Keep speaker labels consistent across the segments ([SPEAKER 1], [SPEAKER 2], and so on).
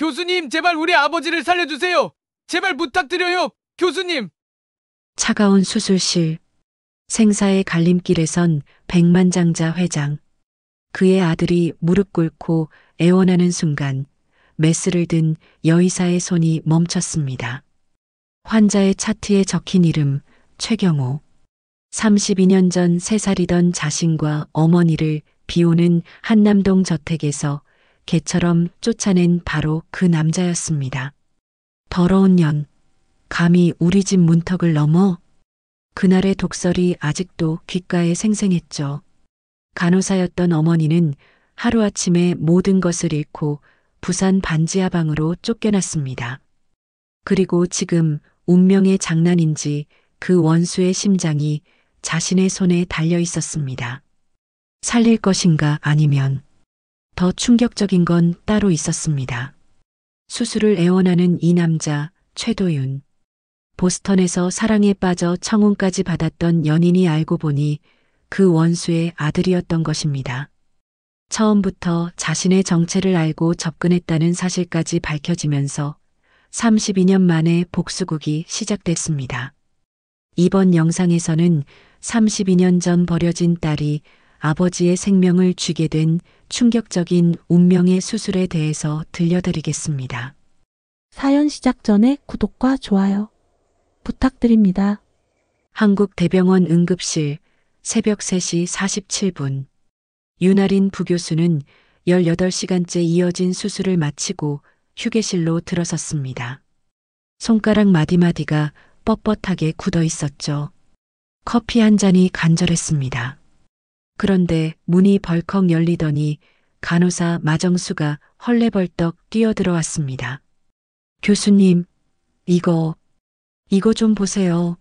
[SPEAKER 1] 교수님, 제발 우리 아버지를 살려주세요. 제발 부탁드려요, 교수님.
[SPEAKER 2] 차가운 수술실, 생사의 갈림길에 선 백만장자 회장. 그의 아들이 무릎 꿇고 애원하는 순간 메스를 든 여의사의 손이 멈췄습니다. 환자의 차트에 적힌 이름 최경호. 32년 전 3살이던 자신과 어머니를 비오는 한남동 저택에서 개처럼 쫓아낸 바로 그 남자였습니다. 더러운 년, 감히 우리 집 문턱을 넘어? 그날의 독설이 아직도 귓가에 생생했죠. 간호사였던 어머니는 하루아침에 모든 것을 잃고 부산 반지하방으로 쫓겨났습니다. 그리고 지금 운명의 장난인지 그 원수의 심장이 자신의 손에 달려 있었습니다. 살릴 것인가 아니면 더 충격적인 건 따로 있었습니다. 수술을 애원하는 이 남자 최도윤. 보스턴에서 사랑에 빠져 청혼까지 받았던 연인이 알고 보니 그 원수의 아들이었던 것입니다. 처음부터 자신의 정체를 알고 접근했다는 사실까지 밝혀지면서 32년 만에 복수극이 시작됐습니다. 이번 영상에서는 32년 전 버려진 딸이 아버지의 생명을 쥐게 된 충격적인 운명의 수술에 대해서 들려드리겠습니다.
[SPEAKER 3] 사연 시작 전에 구독과 좋아요 부탁드립니다.
[SPEAKER 2] 한국대병원 응급실 새벽 3시 47분. 윤아린 부교수는 18시간째 이어진 수술을 마치고 휴게실로 들어섰습니다. 손가락 마디마디가 뻣뻣하게 굳어 있었죠. 커피 한 잔이 간절했습니다. 그런데 문이 벌컥 열리더니 간호사 마정수가 헐레벌떡 뛰어들어왔습니다. 교수님, 이거 좀 보세요.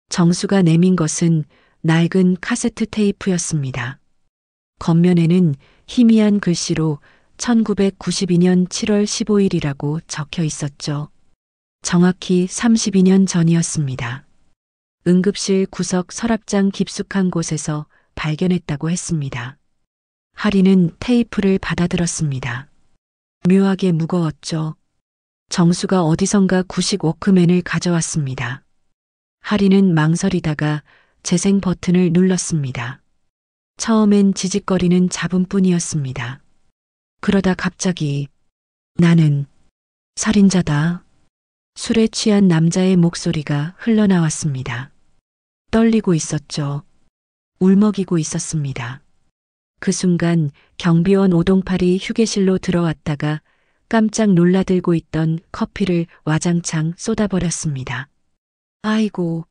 [SPEAKER 2] 정수가 내민 것은 낡은 카세트 테이프였습니다. 겉면에는 희미한 글씨로 1992년 7월 15일이라고 적혀 있었죠. 정확히 32년 전이었습니다. 응급실 구석 서랍장 깊숙한 곳에서 발견했다고 했습니다. 하리는 테이프를 받아들었습니다. 묘하게 무거웠죠. 정수가 어디선가 구식 워크맨을 가져왔습니다. 하리는 망설이다가 재생 버튼을 눌렀습니다. 처음엔 지직거리는 잡음뿐이었습니다. 그러다 갑자기 나는 살인자다. 술에 취한 남자의 목소리가 흘러나왔습니다. 떨리고 있었죠. 울먹이고 있었습니다. 그 순간 경비원 오동팔이 휴게실로 들어왔다가 깜짝 놀라들고 있던 커피를 와장창 쏟아버렸습니다. 아이고,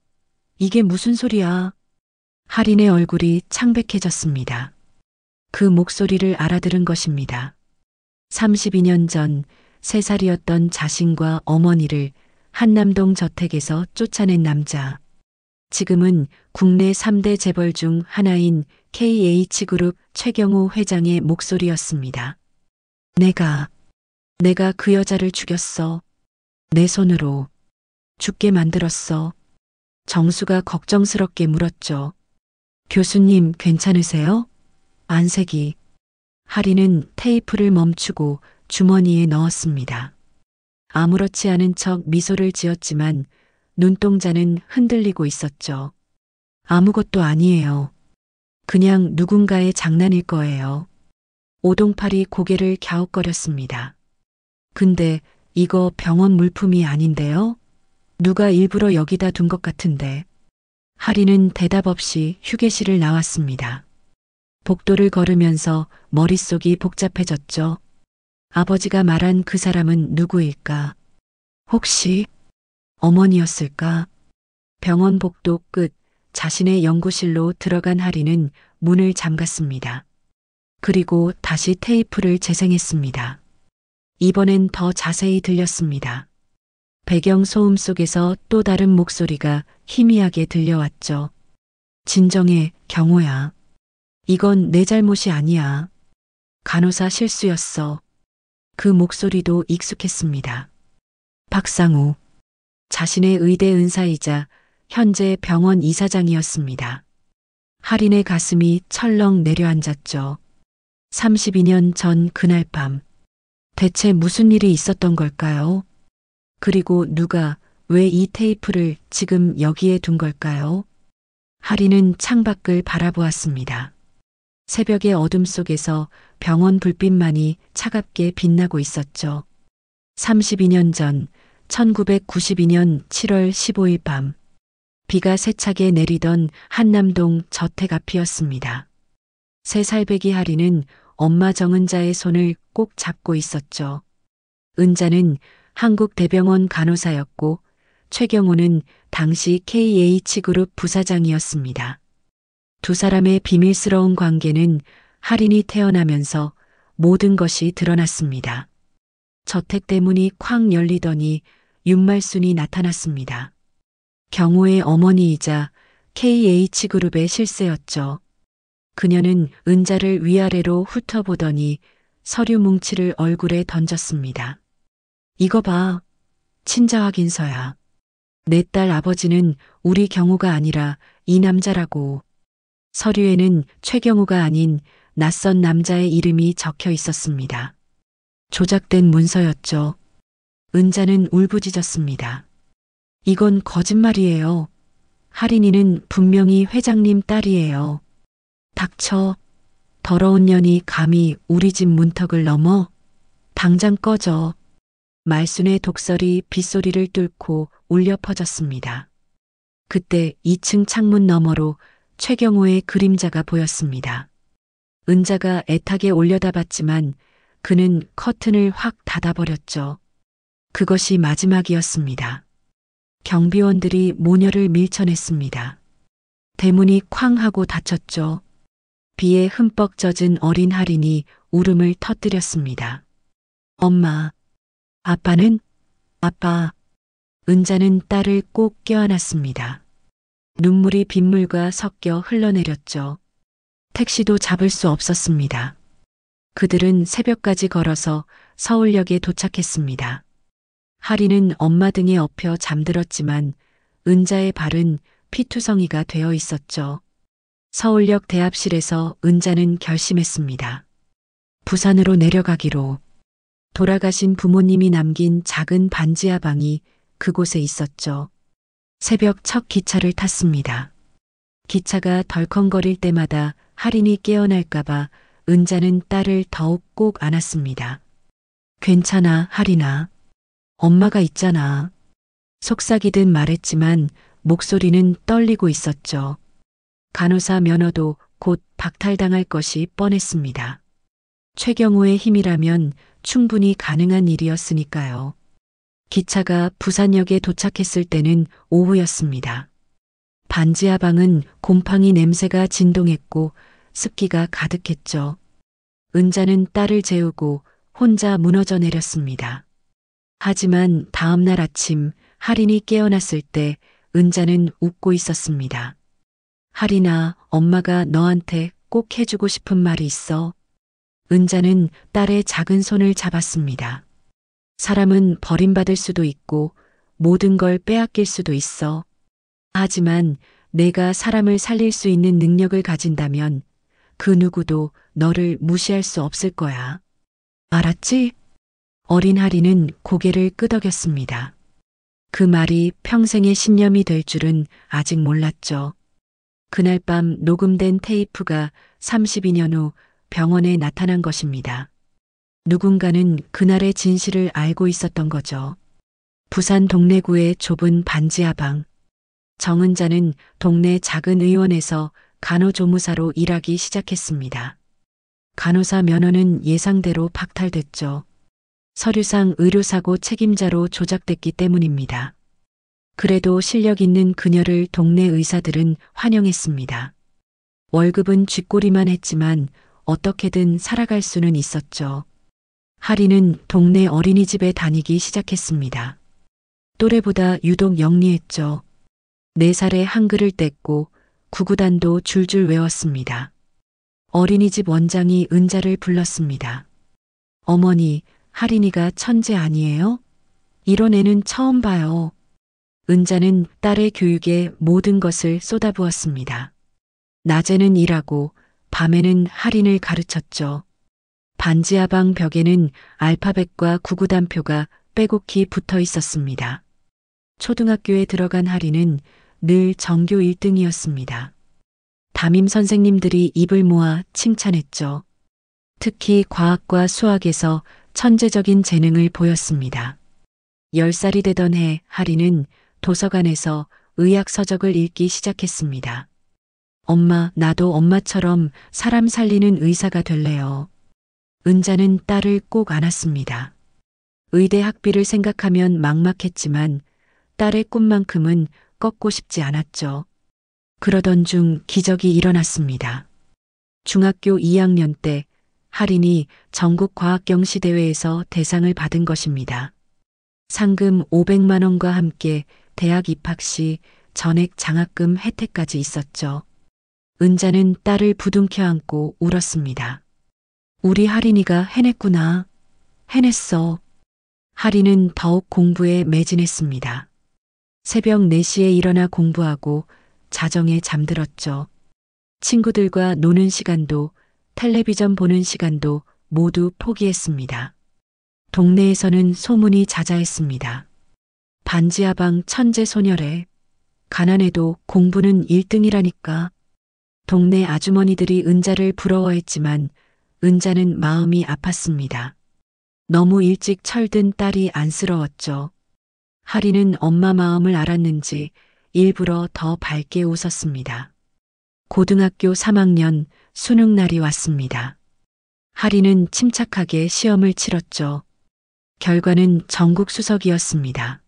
[SPEAKER 2] 이게 무슨 소리야. 할인의 얼굴이 창백해졌습니다. 그 목소리를 알아들은 것입니다. 32년 전 3살이었던 자신과 어머니를 한남동 저택에서 쫓아낸 남자. 지금은 국내 3대 재벌 중 하나인 KH그룹 최경호 회장의 목소리였습니다. 내가 그 여자를 죽였어. 내 손으로 죽게 만들었어. 정수가 걱정스럽게 물었죠. 교수님 괜찮으세요? 안색이. 하리는 테이프를 멈추고 주머니에 넣었습니다. 아무렇지 않은 척 미소를 지었지만 눈동자는 흔들리고 있었죠. 아무것도 아니에요. 그냥 누군가의 장난일 거예요. 오동팔이 고개를 갸웃거렸습니다. 근데 이거 병원 물품이 아닌데요? 누가 일부러 여기다 둔 것 같은데. 하리는 대답 없이 휴게실을 나왔습니다. 복도를 걸으면서 머릿속이 복잡해졌죠. 아버지가 말한 그 사람은 누구일까? 혹시 어머니였을까? 병원 복도 끝 자신의 연구실로 들어간 하리는 문을 잠갔습니다. 그리고 다시 테이프를 재생했습니다. 이번엔 더 자세히 들렸습니다. 배경 소음 속에서 또 다른 목소리가 희미하게 들려왔죠. 진정해, 경호야. 이건 내 잘못이 아니야. 간호사 실수였어. 그 목소리도 익숙했습니다. 박상우. 자신의 의대 은사이자 현재 병원 이사장이었습니다. 할인의 가슴이 철렁 내려앉았죠. 32년 전 그날 밤 대체 무슨 일이 있었던 걸까요? 그리고 누가 왜 이 테이프를 지금 여기에 둔 걸까요? 하리는 창밖을 바라보았습니다. 새벽의 어둠 속에서 병원 불빛만이 차갑게 빛나고 있었죠. 32년 전 1992년 7월 15일 밤 비가 세차게 내리던 한남동 저택 앞이었습니다. 세 살배기 하리는 엄마 정은자의 손을 꼭 잡고 있었죠. 은자는 한국대병원 간호사였고 최경호는 당시 KH그룹 부사장이었습니다. 두 사람의 비밀스러운 관계는 할인이 태어나면서 모든 것이 드러났습니다. 저택 대문이 쾅 열리더니 윤말순이 나타났습니다. 경호의 어머니이자 KH그룹의 실세였죠. 그녀는 은자를 위아래로 훑어보더니 서류 뭉치를 얼굴에 던졌습니다. 이거 봐. 친자 확인서야. 내 딸 아버지는 우리 경호가 아니라 이 남자라고. 서류에는 최경호가 아닌 낯선 남자의 이름이 적혀 있었습니다. 조작된 문서였죠. 은자는 울부짖었습니다. 이건 거짓말이에요. 할인이는 분명히 회장님 딸이에요. 닥쳐. 더러운 년이 감히 우리 집 문턱을 넘어? 당장 꺼져. 말순의 독설이 빗소리를 뚫고 울려 퍼졌습니다. 그때 2층 창문 너머로 최경호의 그림자가 보였습니다. 은자가 애타게 올려다봤지만 그는 커튼을 확 닫아버렸죠. 그것이 마지막이었습니다. 경비원들이 모녀를 밀쳐냈습니다. 대문이 쾅 하고 닫혔죠. 비에 흠뻑 젖은 어린 할인이 울음을 터뜨렸습니다. 엄마, 아빠는? 아빠. 은자는 딸을 꼭 껴안았습니다. 눈물이 빗물과 섞여 흘러내렸죠. 택시도 잡을 수 없었습니다. 그들은 새벽까지 걸어서 서울역에 도착했습니다. 하리는 엄마 등에 엎여 잠들었지만 은자의 발은 피투성이가 되어 있었죠. 서울역 대합실에서 은자는 결심했습니다. 부산으로 내려가기로. 돌아가신 부모님이 남긴 작은 반지하 방이 그곳에 있었죠. 새벽 첫 기차를 탔습니다. 기차가 덜컹거릴 때마다 할인이 깨어날까봐 은자는 딸을 더욱 꼭 안았습니다. 괜찮아, 할인아. 엄마가 있잖아. 속삭이듯 말했지만 목소리는 떨리고 있었죠. 간호사 면허도 곧 박탈당할 것이 뻔했습니다. 최경호의 힘이라면 충분히 가능한 일이었으니까요. 기차가 부산역에 도착했을 때는 오후였습니다. 반지하 방은 곰팡이 냄새가 진동했고 습기가 가득했죠. 은자는 딸을 재우고 혼자 무너져 내렸습니다. 하지만 다음 날 아침 할인이 깨어났을 때 은자는 웃고 있었습니다. 할인아, 엄마가 너한테 꼭 해주고 싶은 말이 있어. 은자는 딸의 작은 손을 잡았습니다. 사람은 버림받을 수도 있고 모든 걸 빼앗길 수도 있어. 하지만 내가 사람을 살릴 수 있는 능력을 가진다면 그 누구도 너를 무시할 수 없을 거야. 알았지? 어린 하리는 고개를 끄덕였습니다. 그 말이 평생의 신념이 될 줄은 아직 몰랐죠. 그날 밤 녹음된 테이프가 32년 후 병원에 나타난 것입니다. 누군가는 그날의 진실을 알고 있었던 거죠. 부산 동래구의 좁은 반지하 방. 정은자는 동네 작은 의원에서 간호조무사로 일하기 시작했습니다. 간호사 면허는 예상대로 박탈됐죠. 서류상 의료사고 책임자로 조작됐기 때문입니다. 그래도 실력 있는 그녀를 동네 의사들은 환영했습니다. 월급은 쥐꼬리만 했지만 어떻게든 살아갈 수는 있었죠. 하리는 동네 어린이집에 다니기 시작했습니다. 또래보다 유독 영리했죠. 4살에 한글을 뗐고 구구단도 줄줄 외웠습니다. 어린이집 원장이 은자를 불렀습니다. 어머니, 하린이가 천재 아니에요? 이런 애는 처음 봐요. 은자는 딸의 교육에 모든 것을 쏟아부었습니다. 낮에는 일하고 밤에는 할인을 가르쳤죠. 반지하방 벽에는 알파벳과 구구단표가 빼곡히 붙어 있었습니다. 초등학교에 들어간 하리는 늘 전교 1등이었습니다. 담임 선생님들이 입을 모아 칭찬했죠. 특히 과학과 수학에서 천재적인 재능을 보였습니다. 10살이 되던 해 하리는 도서관에서 의학 서적을 읽기 시작했습니다. 엄마, 나도 엄마처럼 사람 살리는 의사가 될래요. 은자는 딸을 꼭 안았습니다. 의대 학비를 생각하면 막막했지만 딸의 꿈만큼은 꺾고 싶지 않았죠. 그러던 중 기적이 일어났습니다. 중학교 2학년 때 하린이 전국과학경시대회에서 대상을 받은 것입니다. 상금 500만 원과 함께 대학 입학 시 전액 장학금 혜택까지 있었죠. 은자는 딸을 부둥켜 안고 울었습니다. 우리 하린이가 해냈구나. 해냈어. 하린은 더욱 공부에 매진했습니다. 새벽 4시에 일어나 공부하고 자정에 잠들었죠. 친구들과 노는 시간도 텔레비전 보는 시간도 모두 포기했습니다. 동네에서는 소문이 자자했습니다. 반지하방 천재 소녀래. 가난해도 공부는 1등이라니까. 동네 아주머니들이 은자를 부러워했지만 은자는 마음이 아팠습니다. 너무 일찍 철든 딸이 안쓰러웠죠. 하리는 엄마 마음을 알았는지 일부러 더 밝게 웃었습니다. 고등학교 3학년 수능날이 왔습니다. 하리는 침착하게 시험을 치렀죠. 결과는 전국 수석이었습니다.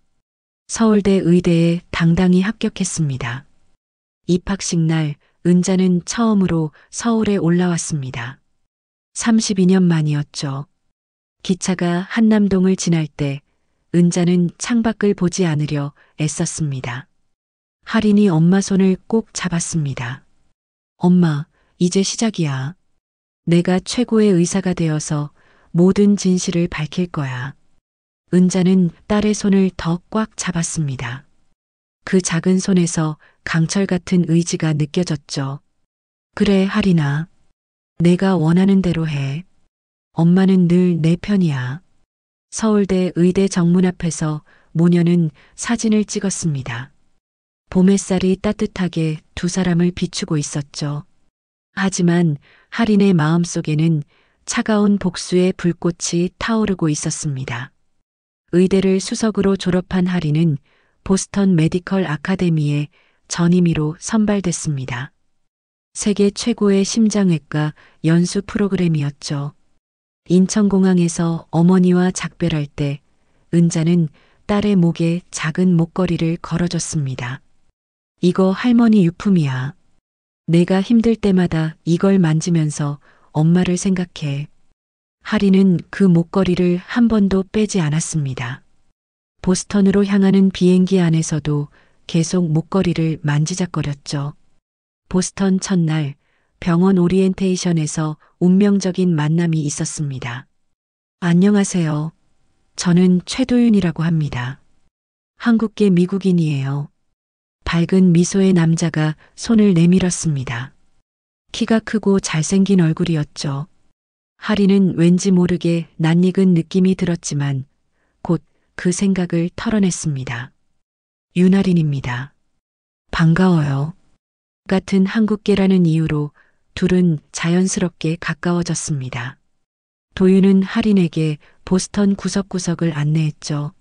[SPEAKER 2] 서울대 의대에 당당히 합격했습니다. 입학식 날 은자는 처음으로 서울에 올라왔습니다. 32년 만이었죠. 기차가 한남동을 지날 때 은자는 창밖을 보지 않으려 애썼습니다. 하린이 엄마 손을 꼭 잡았습니다. 엄마, 이제 시작이야. 내가 최고의 의사가 되어서 모든 진실을 밝힐 거야. 은자는 딸의 손을 더 꽉 잡았습니다. 그 작은 손에서 강철 같은 의지가 느껴졌죠. 그래, 하린아. 내가 원하는 대로 해. 엄마는 늘 내 편이야. 서울대 의대 정문 앞에서 모녀는 사진을 찍었습니다. 봄 햇살이 따뜻하게 두 사람을 비추고 있었죠. 하지만 하린의 마음속에는 차가운 복수의 불꽃이 타오르고 있었습니다. 의대를 수석으로 졸업한 하린은 보스턴 메디컬 아카데미에 전임의로 선발됐습니다. 세계 최고의 심장외과 연수 프로그램이었죠. 인천공항에서 어머니와 작별할 때 은자는 딸의 목에 작은 목걸이를 걸어줬습니다. 이거 할머니 유품이야. 내가 힘들 때마다 이걸 만지면서 엄마를 생각해. 하리는 그 목걸이를 한 번도 빼지 않았습니다. 보스턴으로 향하는 비행기 안에서도 계속 목걸이를 만지작거렸죠. 보스턴 첫날 병원 오리엔테이션에서 운명적인 만남이 있었습니다. 안녕하세요. 저는 최도윤이라고 합니다. 한국계 미국인이에요. 밝은 미소의 남자가 손을 내밀었습니다. 키가 크고 잘생긴 얼굴이었죠. 하리는 왠지 모르게 낯익은 느낌이 들었지만 곧 그 생각을 털어냈습니다. 윤하린입니다. 반가워요. 같은 한국계라는 이유로 둘은 자연스럽게 가까워졌습니다. 도윤은 하린에게 보스턴 구석구석을 안내했죠.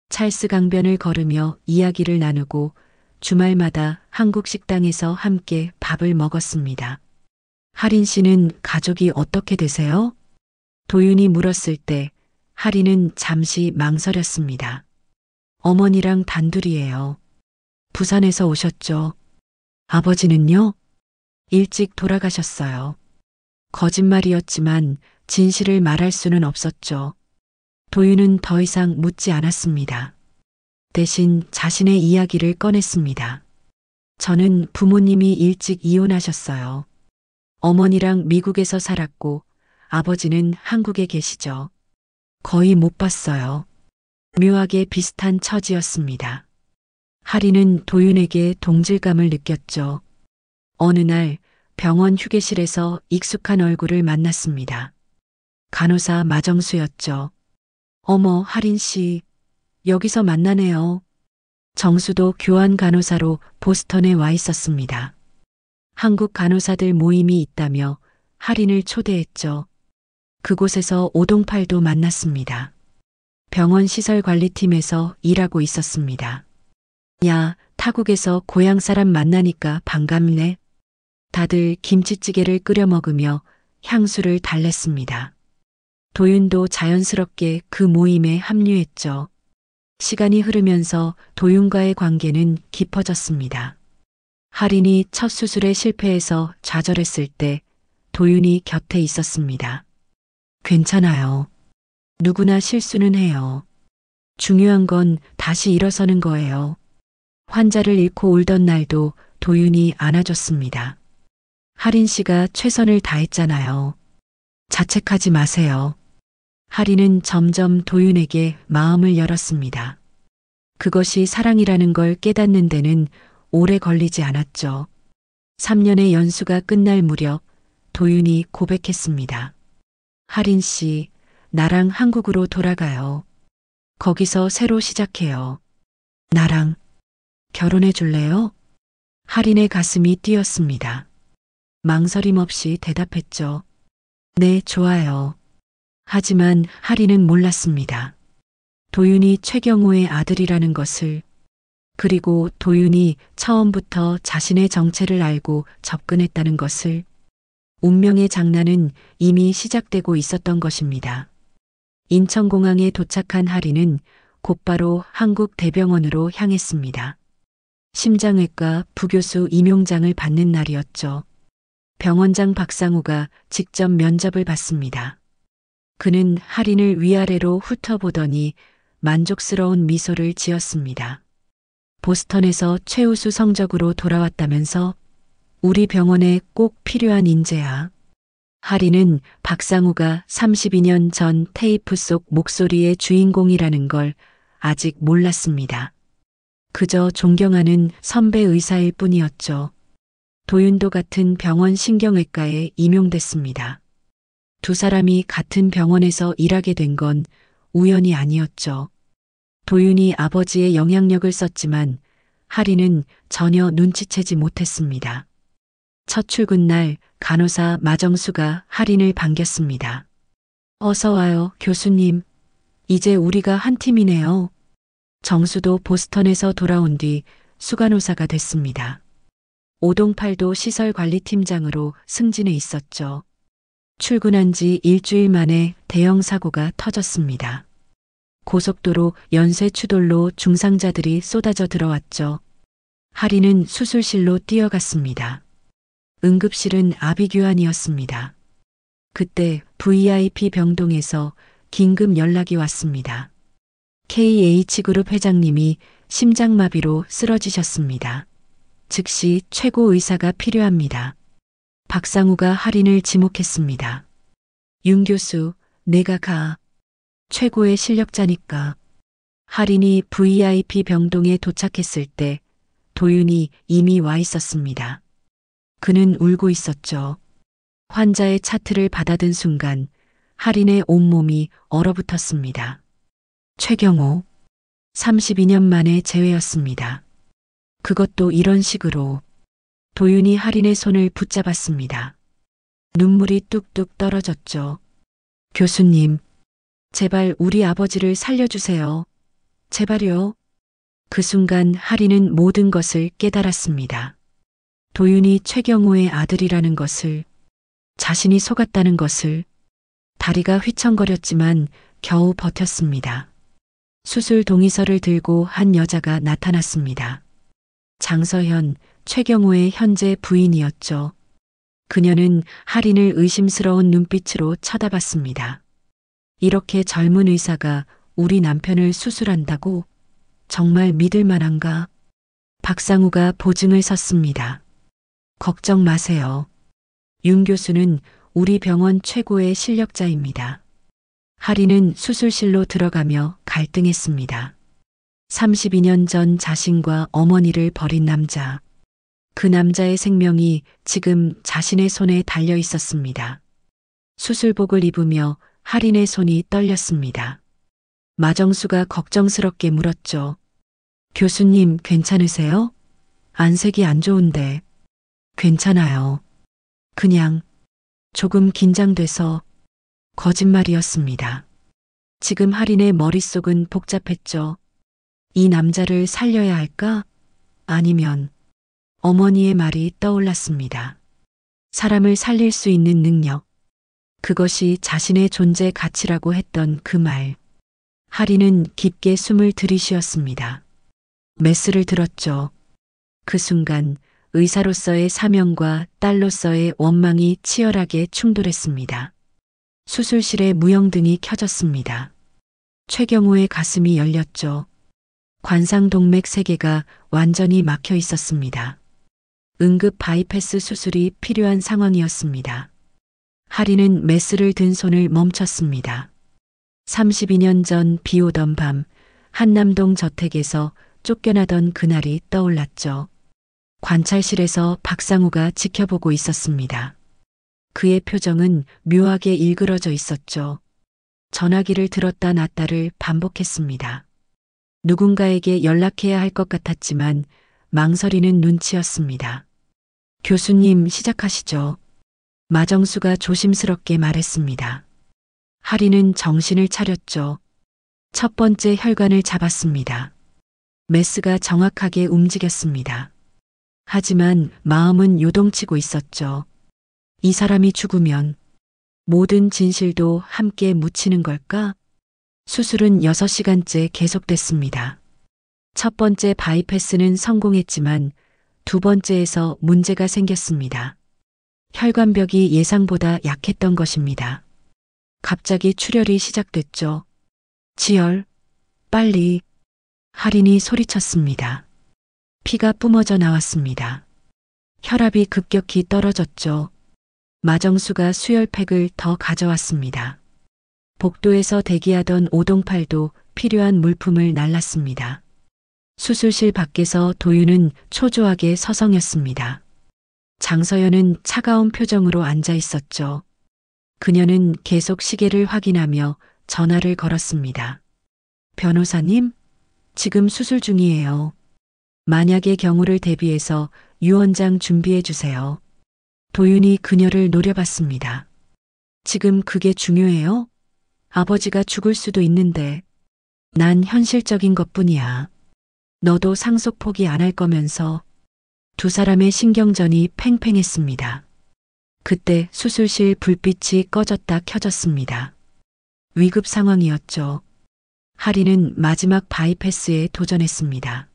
[SPEAKER 2] 찰스 강변을 걸으며 이야기를 나누고 주말마다 한국 식당에서 함께 밥을 먹었습니다. 하린 씨는 가족이 어떻게 되세요? 도윤이 물었을 때 하린은 잠시 망설였습니다. 어머니랑 단둘이에요. 부산에서 오셨죠? 아버지는요? 일찍 돌아가셨어요. 거짓말이었지만 진실을 말할 수는 없었죠. 도윤은 더 이상 묻지 않았습니다. 대신 자신의 이야기를 꺼냈습니다. 저는 부모님이 일찍 이혼하셨어요. 어머니랑 미국에서 살았고 아버지는 한국에 계시죠. 거의 못 봤어요. 묘하게 비슷한 처지였습니다. 하리는 도윤에게 동질감을 느꼈죠. 어느 날 병원 휴게실에서 익숙한 얼굴을 만났습니다. 간호사 마정수였죠. 어머, 하린 씨. 여기서 만나네요. 정수도 교환 간호사로 보스턴에 와 있었습니다. 한국 간호사들 모임이 있다며 할인을 초대했죠. 그곳에서 오동팔도 만났습니다. 병원 시설관리팀에서 일하고 있었습니다. 야, 타국에서 고향 사람 만나니까 반갑네. 다들 김치찌개를 끓여 먹으며 향수를 달랬습니다. 도윤도 자연스럽게 그 모임에 합류했죠. 시간이 흐르면서 도윤과의 관계는 깊어졌습니다. 할인이 첫 수술에 실패해서 좌절했을 때 도윤이 곁에 있었습니다. 괜찮아요. 누구나 실수는 해요. 중요한 건 다시 일어서는 거예요. 환자를 잃고 울던 날도 도윤이 안아줬습니다. 할인 씨가 최선을 다했잖아요. 자책하지 마세요. 할인은 점점 도윤에게 마음을 열었습니다. 그것이 사랑이라는 걸 깨닫는 데는 오래 걸리지 않았죠. 3년의 연수가 끝날 무렵 도윤이 고백했습니다. 할인 씨, 나랑 한국으로 돌아가요. 거기서 새로 시작해요. 나랑 결혼해 줄래요? 할인의 가슴이 뛰었습니다. 망설임 없이 대답했죠. 네, 좋아요. 하지만 할인은 몰랐습니다. 도윤이 최경호의 아들이라는 것을, 그리고 도윤이 처음부터 자신의 정체를 알고 접근했다는 것을. 운명의 장난은 이미 시작되고 있었던 것입니다. 인천공항에 도착한 할인은 곧바로 한국 대병원으로 향했습니다. 심장외과 부교수 임용장을 받는 날이었죠. 병원장 박상우가 직접 면접을 받습니다. 그는 할인을 위아래로 훑어보더니 만족스러운 미소를 지었습니다. 보스턴에서 최우수 성적으로 돌아왔다면서? 우리 병원에 꼭 필요한 인재야. 할인은 박상우가 32년 전 테이프 속 목소리의 주인공이라는 걸 아직 몰랐습니다. 그저 존경하는 선배 의사일 뿐이었죠. 도윤도 같은 병원 신경외과에 임용됐습니다. 두 사람이 같은 병원에서 일하게 된 건 우연이 아니었죠. 도윤이 아버지의 영향력을 썼지만 할인은 전혀 눈치채지 못했습니다. 첫 출근 날 간호사 마정수가 할인을 반겼습니다. 어서 와요, 교수님. 이제 우리가 한 팀이네요. 정수도 보스턴에서 돌아온 뒤 수간호사가 됐습니다. 오동팔도 시설관리팀장으로 승진해 있었죠. 출근한 지 일주일 만에 대형 사고가 터졌습니다. 고속도로 연쇄 추돌로 중상자들이 쏟아져 들어왔죠. 할인은 수술실로 뛰어갔습니다. 응급실은 아비규환이었습니다. 그때 VIP 병동에서 긴급 연락이 왔습니다. KH그룹 회장님이 심장마비로 쓰러지셨습니다. 즉시 최고 의사가 필요합니다. 박상우가 할인을 지목했습니다. 윤 교수, 내가 가. 최고의 실력자니까. 할인이 VIP 병동에 도착했을 때 도윤이 이미 와 있었습니다. 그는 울고 있었죠. 환자의 차트를 받아든 순간 할인의 온몸이 얼어붙었습니다. 최경호, 32년 만에 재회였습니다. 그것도 이런 식으로. 도윤이 할인의 손을 붙잡았습니다. 눈물이 뚝뚝 떨어졌죠. 교수님, 제발 우리 아버지를 살려주세요. 제발요. 그 순간 할인은 모든 것을 깨달았습니다. 도윤이 최경호의 아들이라는 것을, 자신이 속았다는 것을. 다리가 휘청거렸지만 겨우 버텼습니다. 수술 동의서를 들고 한 여자가 나타났습니다. 장서현, 최경호의 현재 부인이었죠. 그녀는 할인을 의심스러운 눈빛으로 쳐다봤습니다. 이렇게 젊은 의사가 우리 남편을 수술한다고? 정말 믿을 만한가? 박상우가 보증을 섰습니다. 걱정 마세요. 윤 교수는 우리 병원 최고의 실력자입니다. 할인은 수술실로 들어가며 갈등했습니다. 32년 전 자신과 어머니를 버린 남자. 그 남자의 생명이 지금 자신의 손에 달려 있었습니다. 수술복을 입으며 할인의 손이 떨렸습니다. 마정수가 걱정스럽게 물었죠. 교수님, 괜찮으세요? 안색이 안 좋은데. 괜찮아요. 그냥 조금 긴장돼서. 거짓말이었습니다. 지금 할인의 머릿속은 복잡했죠. 이 남자를 살려야 할까? 아니면 어머니의 말이 떠올랐습니다. 사람을 살릴 수 있는 능력. 그것이 자신의 존재 가치라고 했던 그 말. 할인은 깊게 숨을 들이쉬었습니다. 메스를 들었죠. 그 순간 의사로서의 사명과 딸로서의 원망이 치열하게 충돌했습니다. 수술실에 무영등이 켜졌습니다. 최경우의 가슴이 열렸죠. 관상동맥 3개가 완전히 막혀 있었습니다. 응급 바이패스 수술이 필요한 상황이었습니다. 할인은 메스를 든 손을 멈췄습니다. 32년 전 비 오던 밤 한남동 저택에서 쫓겨나던 그날이 떠올랐죠. 관찰실에서 박상우가 지켜보고 있었습니다. 그의 표정은 묘하게 일그러져 있었죠. 전화기를 들었다 놨다를 반복했습니다. 누군가에게 연락해야 할 것 같았지만 망설이는 눈치였습니다. 교수님, 시작하시죠. 마정수가 조심스럽게 말했습니다. 할인은 정신을 차렸죠. 첫 번째 혈관을 잡았습니다. 메스가 정확하게 움직였습니다. 하지만 마음은 요동치고 있었죠. 이 사람이 죽으면 모든 진실도 함께 묻히는 걸까? 수술은 6시간째 계속됐습니다. 첫 번째 바이패스는 성공했지만 두 번째에서 문제가 생겼습니다. 혈관벽이 예상보다 약했던 것입니다. 갑자기 출혈이 시작됐죠. 지혈, 빨리. 할인이 소리쳤습니다. 피가 뿜어져 나왔습니다. 혈압이 급격히 떨어졌죠. 마정수가 수혈팩을 더 가져왔습니다. 복도에서 대기하던 오동팔도 필요한 물품을 날랐습니다. 수술실 밖에서 도윤은 초조하게 서성였습니다. 장서연은 차가운 표정으로 앉아 있었죠. 그녀는 계속 시계를 확인하며 전화를 걸었습니다. 변호사님, 지금 수술 중이에요. 만약의 경우를 대비해서 유언장 준비해 주세요. 도윤이 그녀를 노려봤습니다. 지금 그게 중요해요? 아버지가 죽을 수도 있는데. 난 현실적인 것뿐이야. 너도 상속 포기 안 할 거면서. 두 사람의 신경전이 팽팽했습니다. 그때 수술실 불빛이 꺼졌다 켜졌습니다. 위급 상황이었죠. 할인은 마지막 바이패스에 도전했습니다.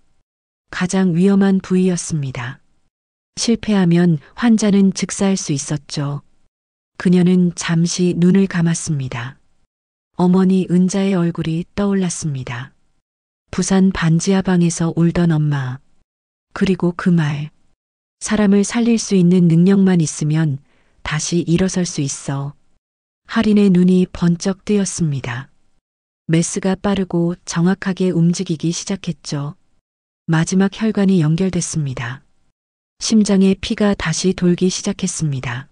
[SPEAKER 2] 가장 위험한 부위였습니다. 실패하면 환자는 즉사할 수 있었죠. 그녀는 잠시 눈을 감았습니다. 어머니 은자의 얼굴이 떠올랐습니다. 부산 반지하방에서 울던 엄마. 그리고 그 말. 사람을 살릴 수 있는 능력만 있으면 다시 일어설 수 있어. 할인의 눈이 번쩍 뜨였습니다. 메스가 빠르고 정확하게 움직이기 시작했죠. 마지막 혈관이 연결됐습니다. 심장에 피가 다시 돌기 시작했습니다.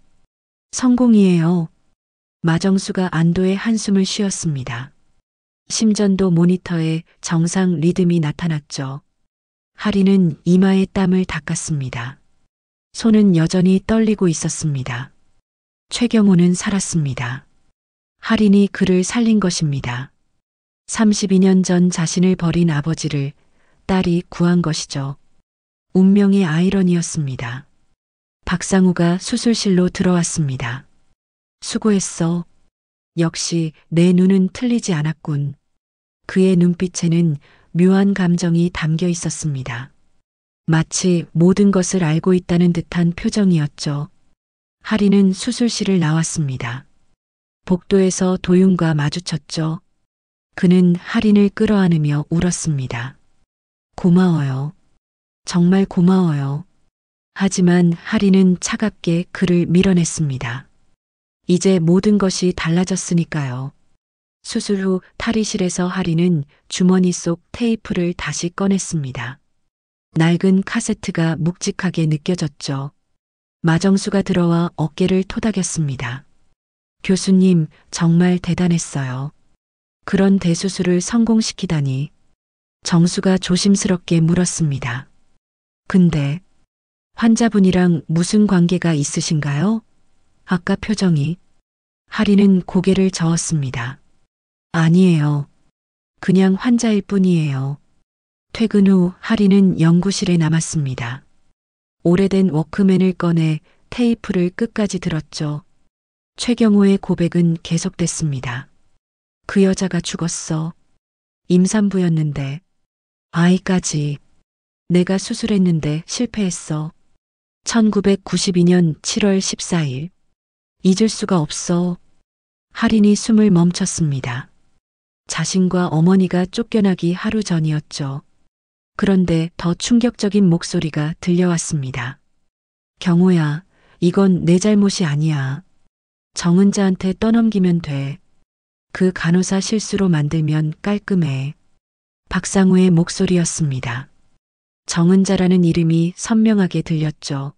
[SPEAKER 2] 성공이에요. 마정수가 안도의 한숨을 쉬었습니다. 심전도 모니터에 정상 리듬이 나타났죠. 할인은 이마에 땀을 닦았습니다. 손은 여전히 떨리고 있었습니다. 최경호는 살았습니다. 할인이 그를 살린 것입니다. 32년 전 자신을 버린 아버지를 딸이 구한 것이죠. 운명의 아이러니였습니다. 박상우가 수술실로 들어왔습니다. 수고했어. 역시 내 눈은 틀리지 않았군. 그의 눈빛에는 묘한 감정이 담겨 있었습니다. 마치 모든 것을 알고 있다는 듯한 표정이었죠. 할인은 수술실을 나왔습니다. 복도에서 도윤과 마주쳤죠. 그는 할인을 끌어안으며 울었습니다. 고마워요. 정말 고마워요. 하지만 할인은 차갑게 그를 밀어냈습니다. 이제 모든 것이 달라졌으니까요. 수술 후 탈의실에서 할인은 주머니 속 테이프를 다시 꺼냈습니다. 낡은 카세트가 묵직하게 느껴졌죠. 마정수가 들어와 어깨를 토닥였습니다. 교수님, 정말 대단했어요. 그런 대수술을 성공시키다니. 정수가 조심스럽게 물었습니다. 근데 환자분이랑 무슨 관계가 있으신가요? 아까 표정이. 하리는 고개를 저었습니다. 아니에요. 그냥 환자일 뿐이에요. 퇴근 후 하리는 연구실에 남았습니다. 오래된 워크맨을 꺼내 테이프를 끝까지 들었죠. 최경호의 고백은 계속됐습니다. 그 여자가 죽었어. 임산부였는데. 아이까지. 내가 수술했는데 실패했어. 1992년 7월 14일. 잊을 수가 없어. 할인이 숨을 멈췄습니다. 자신과 어머니가 쫓겨나기 하루 전이었죠. 그런데 더 충격적인 목소리가 들려왔습니다. 경호야, 이건 내 잘못이 아니야. 정은자한테 떠넘기면 돼. 그 간호사 실수로 만들면 깔끔해. 박상우의 목소리였습니다. 정은자라는 이름이 선명하게 들렸죠.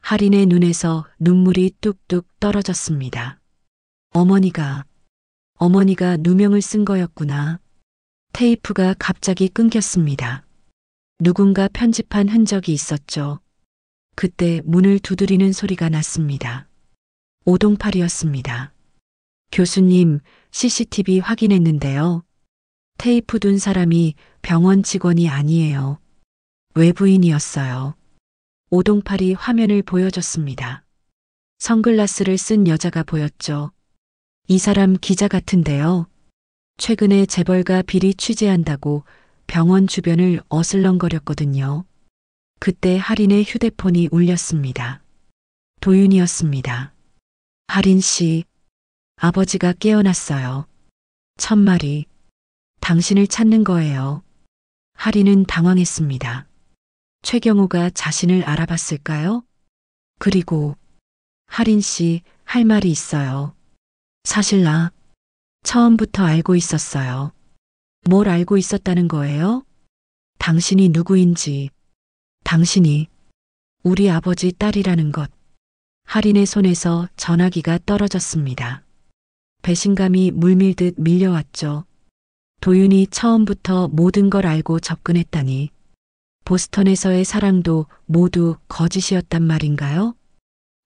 [SPEAKER 2] 할인의 눈에서 눈물이 뚝뚝 떨어졌습니다. 어머니가 누명을 쓴 거였구나. 테이프가 갑자기 끊겼습니다. 누군가 편집한 흔적이 있었죠. 그때 문을 두드리는 소리가 났습니다. 오동팔이었습니다. 교수님, CCTV 확인했는데요. 테이프 둔 사람이 병원 직원이 아니에요. 외부인이었어요. 오동팔이 화면을 보여줬습니다. 선글라스를 쓴 여자가 보였죠. 이 사람 기자 같은데요. 최근에 재벌가 비리 취재한다고 병원 주변을 어슬렁거렸거든요. 그때 할인의 휴대폰이 울렸습니다. 도윤이었습니다. 할인 씨, 아버지가 깨어났어요. 천마리, 당신을 찾는 거예요. 할인은 당황했습니다. 최경호가 자신을 알아봤을까요? 그리고 할인 씨, 할 말이 있어요. 사실 나 처음부터 알고 있었어요. 뭘 알고 있었다는 거예요? 당신이 누구인지, 당신이 우리 아버지 딸이라는 것. 할인의 손에서 전화기가 떨어졌습니다. 배신감이 물밀듯 밀려왔죠. 도윤이 처음부터 모든 걸 알고 접근했다니. 보스턴에서의 사랑도 모두 거짓이었단 말인가요?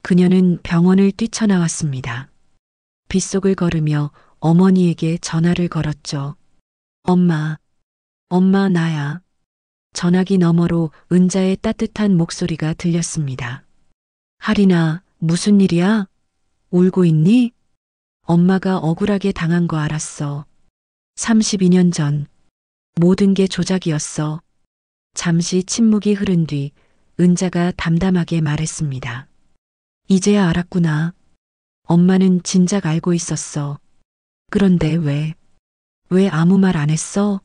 [SPEAKER 2] 그녀는 병원을 뛰쳐나왔습니다. 빗속을 걸으며 어머니에게 전화를 걸었죠. 엄마, 나야. 전화기 너머로 은자의 따뜻한 목소리가 들렸습니다. 할인아, 무슨 일이야? 울고 있니? 엄마가 억울하게 당한 거 알았어. 32년 전 모든 게 조작이었어. 잠시 침묵이 흐른 뒤 은자가 담담하게 말했습니다. 이제야 알았구나. 엄마는 진작 알고 있었어. 그런데 왜 아무 말 안 했어?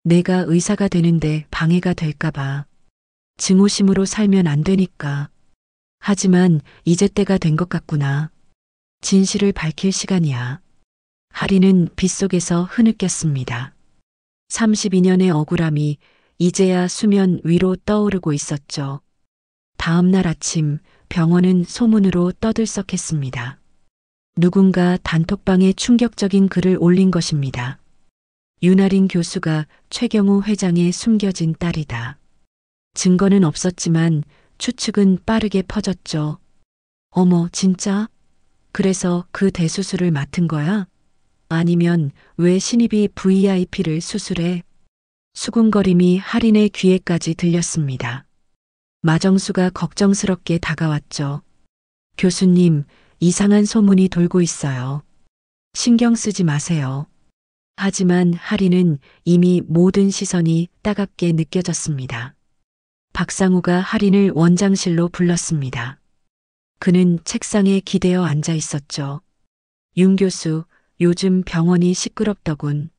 [SPEAKER 2] 내가 의사가 되는데 방해가 될까봐. 증오심으로 살면 안 되니까. 하지만 이제 때가 된 것 같구나. 진실을 밝힐 시간이야. 할인은 빗속에서 흐느꼈습니다. 32년의 억울함이 이제야 수면 위로 떠오르고 있었죠. 다음 날 아침 병원은 소문으로 떠들썩했습니다. 누군가 단톡방에 충격적인 글을 올린 것입니다. 윤아린 교수가 최경우 회장의 숨겨진 딸이다. 증거는 없었지만 추측은 빠르게 퍼졌죠. 어머, 진짜? 그래서 그 대수술을 맡은 거야? 아니면 왜 신입이 VIP를 수술해? 수군거림이 할인의 귀에까지 들렸습니다. 마정수가 걱정스럽게 다가왔죠. 교수님, 이상한 소문이 돌고 있어요. 신경 쓰지 마세요. 하지만 할인은 이미 모든 시선이 따갑게 느껴졌습니다. 박상우가 할인을 원장실로 불렀습니다. 그는 책상에 기대어 앉아 있었죠. 윤 교수, 요즘 병원이 시끄럽더군.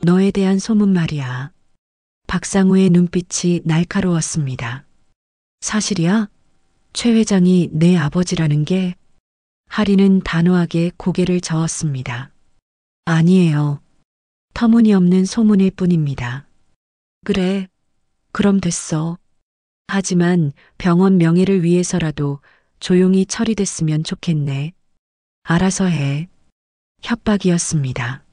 [SPEAKER 2] 너에 대한 소문 말이야. 박상우의 눈빛이 날카로웠습니다. 사실이야? 최 회장이 내 아버지라는 게? 할인은 단호하게 고개를 저었습니다. 아니에요. 터무니없는 소문일 뿐입니다. 그래, 그럼 됐어. 하지만 병원 명예를 위해서라도 조용히 처리됐으면 좋겠네. 알아서 해. 협박이었습니다.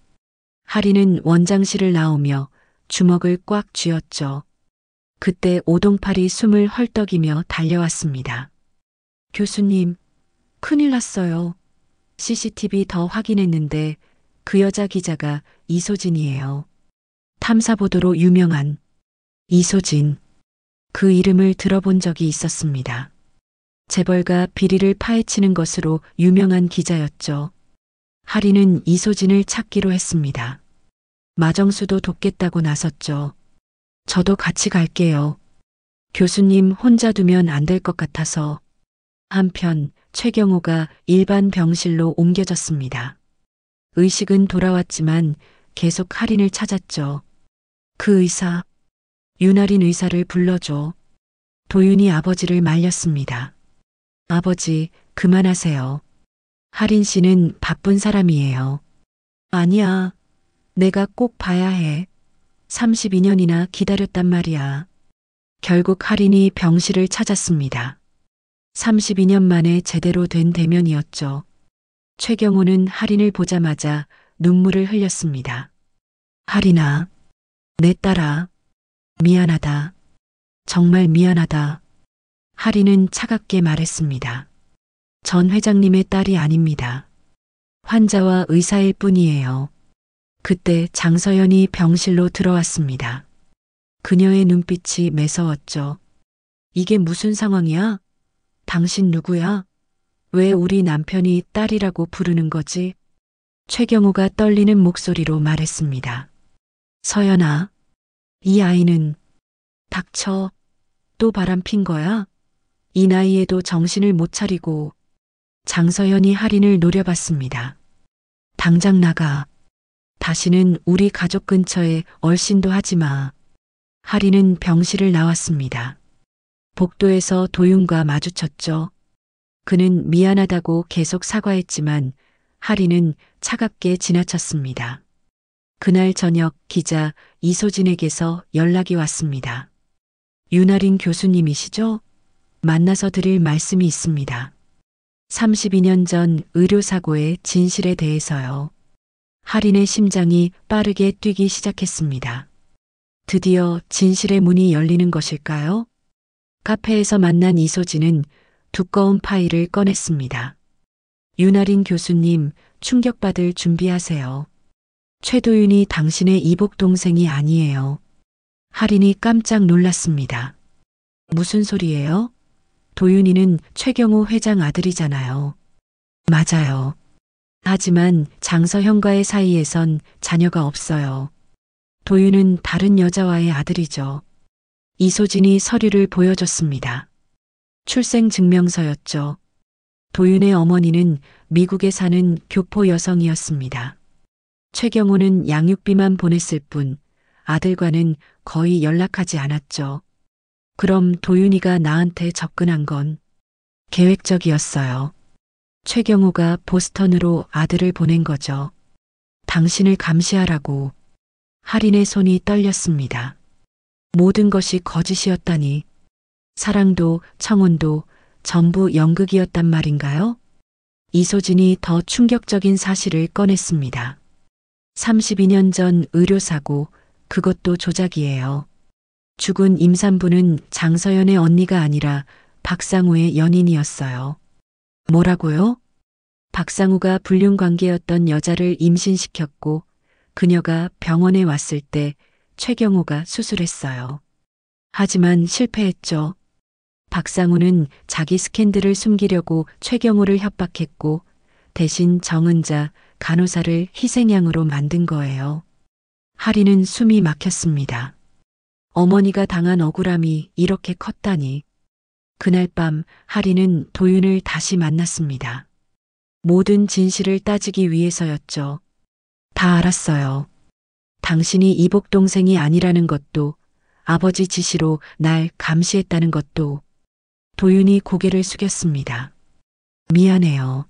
[SPEAKER 2] 하리는 원장실을 나오며 주먹을 꽉 쥐었죠. 그때 오동팔이 숨을 헐떡이며 달려왔습니다. 교수님, 큰일 났어요. CCTV 더 확인했는데 그 여자 기자가 이소진이에요. 탐사보도로 유명한 이소진. 그 이름을 들어본 적이 있었습니다. 재벌가 비리를 파헤치는 것으로 유명한 기자였죠. 하리는 이소진을 찾기로 했습니다. 마정수도 돕겠다고 나섰죠. 저도 같이 갈게요. 교수님 혼자 두면 안 될 것 같아서. 한편 최경호가 일반 병실로 옮겨졌습니다. 의식은 돌아왔지만 계속 할인을 찾았죠. 그 의사, 윤아린 의사를 불러줘. 도윤이 아버지를 말렸습니다. 아버지, 그만하세요. 할인 씨는 바쁜 사람이에요. 아니야. 내가 꼭 봐야 해. 32년이나 기다렸단 말이야. 결국 할인이 병실을 찾았습니다. 32년 만에 제대로 된 대면이었죠. 최경호는 할인을 보자마자 눈물을 흘렸습니다. 할인아, 내 딸아, 미안하다. 정말 미안하다. 할인은 차갑게 말했습니다. 전 회장님의 딸이 아닙니다. 환자와 의사일 뿐이에요. 그때 장서연이 병실로 들어왔습니다. 그녀의 눈빛이 매서웠죠. 이게 무슨 상황이야? 당신 누구야? 왜 우리 남편이 딸이라고 부르는 거지? 최경호가 떨리는 목소리로 말했습니다. 서연아, 이 아이는 닥쳐. 또 바람핀 거야? 이 나이에도 정신을 못 차리고. 장서연이 할인을 노려봤습니다. 당장 나가. 다시는 우리 가족 근처에 얼씬도 하지 마. 할인은 병실을 나왔습니다. 복도에서 도윤과 마주쳤죠. 그는 미안하다고 계속 사과했지만 할인은 차갑게 지나쳤습니다. 그날 저녁 기자 이소진에게서 연락이 왔습니다. 윤아린 교수님이시죠? 만나서 드릴 말씀이 있습니다. 32년 전 의료사고의 진실에 대해서요. 할인의 심장이 빠르게 뛰기 시작했습니다. 드디어 진실의 문이 열리는 것일까요? 카페에서 만난 이소진은 두꺼운 파일을 꺼냈습니다. 윤아린 교수님, 충격받을 준비하세요. 최도윤이 당신의 이복 동생이 아니에요. 할인이 깜짝 놀랐습니다. 무슨 소리예요? 도윤이는 최경호 회장 아들이잖아요. 맞아요. 하지만 장서현과의 사이에선 자녀가 없어요. 도윤은 다른 여자와의 아들이죠. 이소진이 서류를 보여줬습니다. 출생증명서였죠. 도윤의 어머니는 미국에 사는 교포 여성이었습니다. 최경호는 양육비만 보냈을 뿐 아들과는 거의 연락하지 않았죠. 그럼 도윤이가 나한테 접근한 건 계획적이었어요. 최경호가 보스턴으로 아들을 보낸 거죠. 당신을 감시하라고. 할인의 손이 떨렸습니다. 모든 것이 거짓이었다니. 사랑도 청혼도 전부 연극이었단 말인가요? 이소진이 더 충격적인 사실을 꺼냈습니다. 32년 전 의료사고, 그것도 조작이에요. 죽은 임산부는 장서연의 언니가 아니라 박상우의 연인이었어요. 뭐라고요? 박상우가 불륜 관계였던 여자를 임신시켰고 그녀가 병원에 왔을 때 최경호가 수술했어요. 하지만 실패했죠. 박상우는 자기 스캔들을 숨기려고 최경호를 협박했고 대신 정은자 간호사를 희생양으로 만든 거예요. 할인은 숨이 막혔습니다. 어머니가 당한 억울함이 이렇게 컸다니. 그날 밤 할인은 도윤을 다시 만났습니다. 모든 진실을 따지기 위해서였죠. 다 알았어요. 당신이 이복 동생이 아니라는 것도 아버지 지시로 날 감시했다는 것도. 도윤이 고개를 숙였습니다. 미안해요.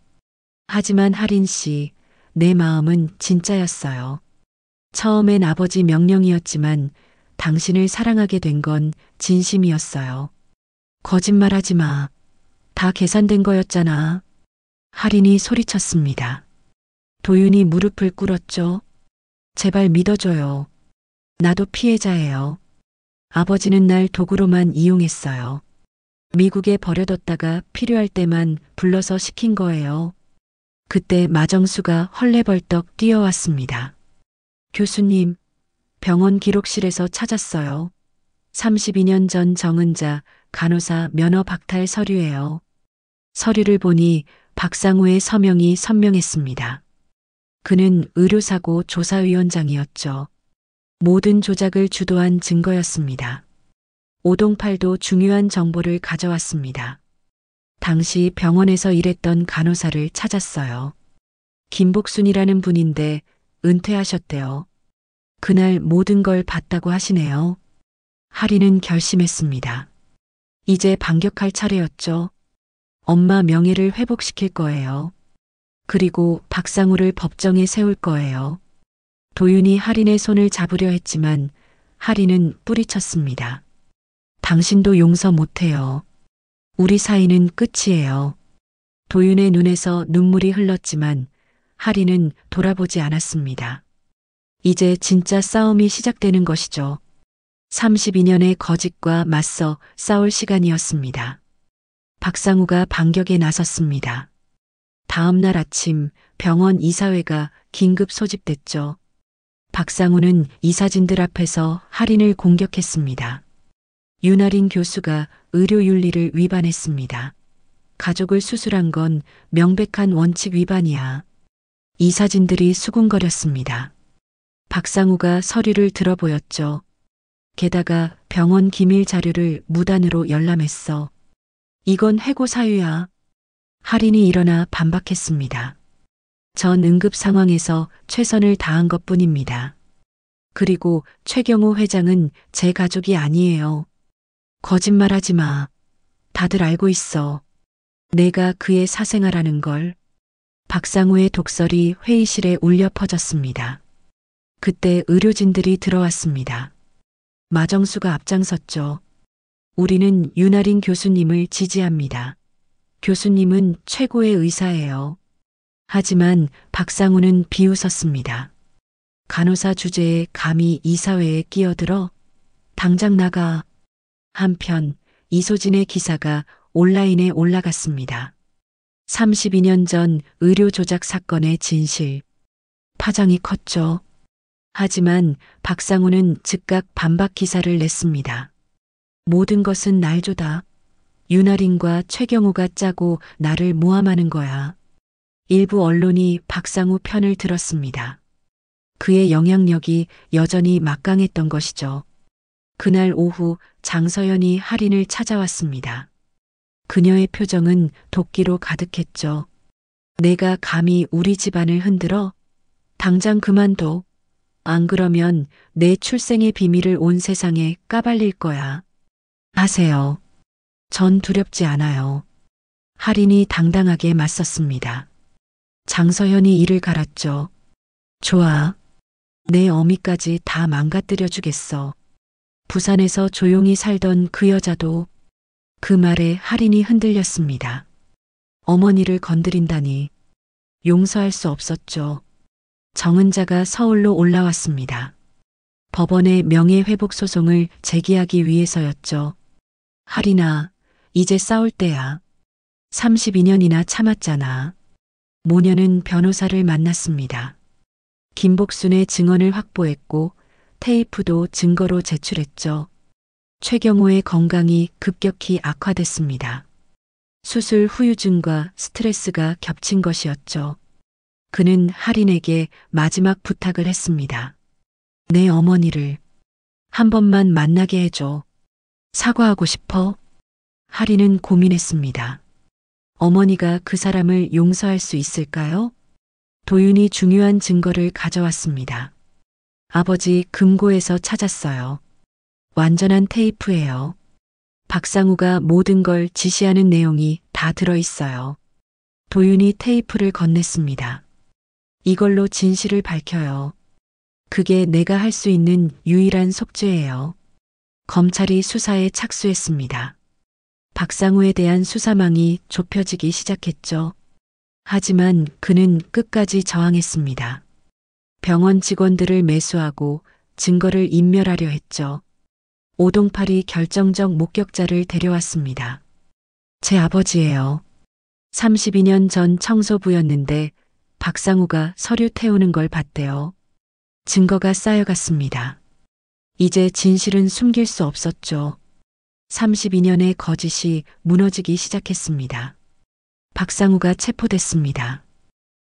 [SPEAKER 2] 하지만 할인 씨, 내 마음은 진짜였어요. 처음엔 아버지 명령이었지만 당신을 사랑하게 된 건 진심이었어요. 거짓말하지 마. 다 계산된 거였잖아. 할인이 소리쳤습니다. 도윤이 무릎을 꿇었죠. 제발 믿어줘요. 나도 피해자예요. 아버지는 날 도구로만 이용했어요. 미국에 버려뒀다가 필요할 때만 불러서 시킨 거예요. 그때 마정수가 헐레벌떡 뛰어왔습니다. 교수님, 병원 기록실에서 찾았어요. 32년 전 정은자 간호사 면허 박탈 서류예요. 서류를 보니 박상우의 서명이 선명했습니다. 그는 의료사고 조사위원장이었죠. 모든 조작을 주도한 증거였습니다. 오동팔도 중요한 정보를 가져왔습니다. 당시 병원에서 일했던 간호사를 찾았어요. 김복순이라는 분인데 은퇴하셨대요. 그날 모든 걸 봤다고 하시네요. 할인은 결심했습니다. 이제 반격할 차례였죠. 엄마 명예를 회복시킬 거예요. 그리고 박상우를 법정에 세울 거예요. 도윤이 할인의 손을 잡으려 했지만 할인은 뿌리쳤습니다. 당신도 용서 못해요. 우리 사이는 끝이에요. 도윤의 눈에서 눈물이 흘렀지만 할인은 돌아보지 않았습니다. 이제 진짜 싸움이 시작되는 것이죠. 32년의 거짓과 맞서 싸울 시간이었습니다. 박상우가 반격에 나섰습니다. 다음 날 아침 병원 이사회가 긴급 소집됐죠. 박상우는 이사진들 앞에서 할인을 공격했습니다. 윤아린 교수가 의료윤리를 위반했습니다. 가족을 수술한 건 명백한 원칙 위반이야. 이사진들이 수군거렸습니다. 박상우가 서류를 들어보였죠. 게다가 병원 기밀 자료를 무단으로 열람했어. 이건 해고 사유야. 할인이 일어나 반박했습니다. 전 응급 상황에서 최선을 다한 것뿐입니다. 그리고 최경호 회장은 제 가족이 아니에요. 거짓말하지 마. 다들 알고 있어. 내가 그의 사생아라는 걸. 박상우의 독설이 회의실에 울려 퍼졌습니다. 그때 의료진들이 들어왔습니다. 마정수가 앞장섰죠. 우리는 윤아린 교수님을 지지합니다. 교수님은 최고의 의사예요. 하지만 박상우는 비웃었습니다. 간호사 주제에 감히 이사회에 끼어들어? 당장 나가. 한편 이소진의 기사가 온라인에 올라갔습니다. 32년 전 의료 조작 사건의 진실. 파장이 컸죠. 하지만 박상우는 즉각 반박 기사를 냈습니다. 모든 것은 날조다. 윤아린과 최경호가 짜고 나를 모함하는 거야. 일부 언론이 박상우 편을 들었습니다. 그의 영향력이 여전히 막강했던 것이죠. 그날 오후 장서연이 할인을 찾아왔습니다. 그녀의 표정은 도끼로 가득했죠. 내가 감히 우리 집안을 흔들어? 당장 그만둬. 안 그러면 내 출생의 비밀을 온 세상에 까발릴 거야. 하세요. 전 두렵지 않아요. 할인이 당당하게 맞섰습니다. 장서연이 이를 갈았죠. 좋아. 내 어미까지 다 망가뜨려 주겠어. 부산에서 조용히 살던 그 여자도. 그 말에 할인이 흔들렸습니다. 어머니를 건드린다니. 용서할 수 없었죠. 정은자가 서울로 올라왔습니다. 법원에 명예회복 소송을 제기하기 위해서였죠. 할인아, 이제 싸울 때야. 32년이나 참았잖아. 모녀는 변호사를 만났습니다. 김복순의 증언을 확보했고 테이프도 증거로 제출했죠. 최경호의 건강이 급격히 악화됐습니다. 수술 후유증과 스트레스가 겹친 것이었죠. 그는 할인에게 마지막 부탁을 했습니다. 내 어머니를 한 번만 만나게 해줘. 사과하고 싶어? 할인은 고민했습니다. 어머니가 그 사람을 용서할 수 있을까요? 도윤이 중요한 증거를 가져왔습니다. 아버지 금고에서 찾았어요. 완전한 테이프예요. 박상우가 모든 걸 지시하는 내용이 다 들어있어요. 도윤이 테이프를 건넸습니다. 이걸로 진실을 밝혀요. 그게 내가 할 수 있는 유일한 속죄예요. 검찰이 수사에 착수했습니다. 박상우에 대한 수사망이 좁혀지기 시작했죠. 하지만 그는 끝까지 저항했습니다. 병원 직원들을 매수하고 증거를 인멸하려 했죠. 오동팔이 결정적 목격자를 데려왔습니다. 제 아버지예요. 32년 전 청소부였는데 박상우가 서류 태우는 걸 봤대요. 증거가 쌓여갔습니다. 이제 진실은 숨길 수 없었죠. 32년의 거짓이 무너지기 시작했습니다. 박상우가 체포됐습니다.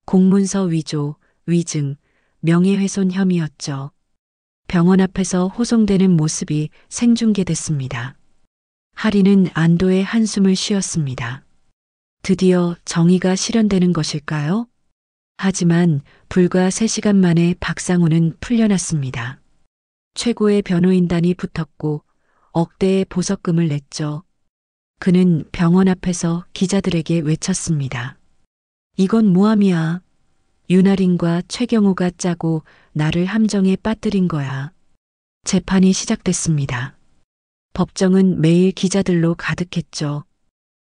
[SPEAKER 2] 공문서 위조, 위증, 명예훼손 혐의였죠. 병원 앞에서 호송되는 모습이 생중계됐습니다. 하리는 안도의 한숨을 쉬었습니다. 드디어 정의가 실현되는 것일까요? 하지만 불과 3시간 만에 박상우는 풀려났습니다. 최고의 변호인단이 붙었고 억대의 보석금을 냈죠. 그는 병원 앞에서 기자들에게 외쳤습니다. 이건 모함이야. 윤아린과 최경호가 짜고 나를 함정에 빠뜨린 거야. 재판이 시작됐습니다. 법정은 매일 기자들로 가득했죠.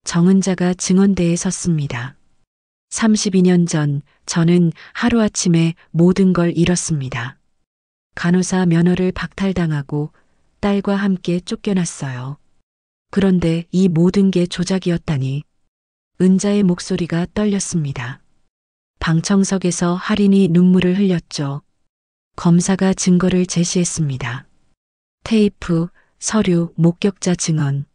[SPEAKER 2] 정은자가 증언대에 섰습니다. 32년 전 저는 하루아침에 모든 걸 잃었습니다. 간호사 면허를 박탈당하고 딸과 함께 쫓겨났어요. 그런데 이 모든 게 조작이었다니. 은자의 목소리가 떨렸습니다. 방청석에서 할인이 눈물을 흘렸죠. 검사가 증거를 제시했습니다. 테이프, 서류, 목격자 증언.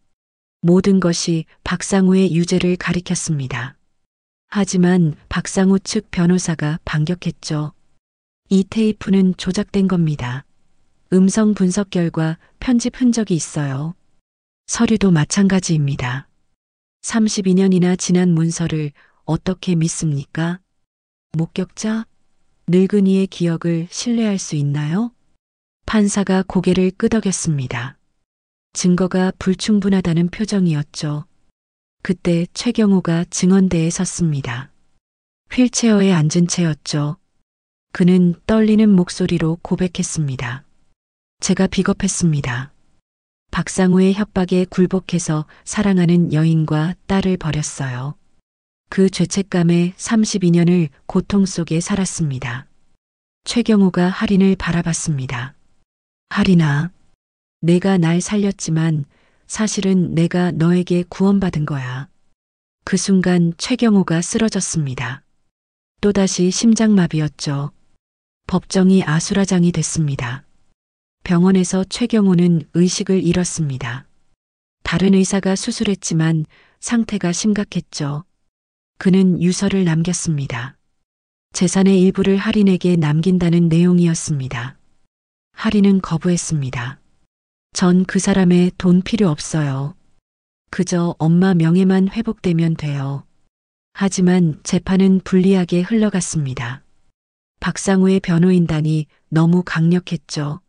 [SPEAKER 2] 모든 것이 박상우의 유죄를 가리켰습니다. 하지만 박상우 측 변호사가 반격했죠. 이 테이프는 조작된 겁니다. 음성 분석 결과 편집 흔적이 있어요. 서류도 마찬가지입니다. 32년이나 지난 문서를 어떻게 믿습니까? 목격자? 늙은이의 기억을 신뢰할 수 있나요? 판사가 고개를 끄덕였습니다. 증거가 불충분하다는 표정이었죠. 그때 최경호가 증언대에 섰습니다. 휠체어에 앉은 채였죠. 그는 떨리는 목소리로 고백했습니다. 제가 비겁했습니다. 박상우의 협박에 굴복해서 사랑하는 여인과 딸을 버렸어요. 그 죄책감에 32년을 고통 속에 살았습니다. 최경호가 할인을 바라봤습니다. 할인아, 내가 날 살렸지만 사실은 내가 너에게 구원받은 거야. 그 순간 최경호가 쓰러졌습니다. 또다시 심장마비였죠. 법정이 아수라장이 됐습니다. 병원에서 최경호는 의식을 잃었습니다. 다른 의사가 수술했지만 상태가 심각했죠. 그는 유서를 남겼습니다. 재산의 일부를 할인에게 남긴다는 내용이었습니다. 할인은 거부했습니다. 전 그 사람의 돈 필요 없어요. 그저 엄마 명예만 회복되면 돼요. 하지만 재판은 불리하게 흘러갔습니다. 박상우의 변호인단이 너무 강력했죠.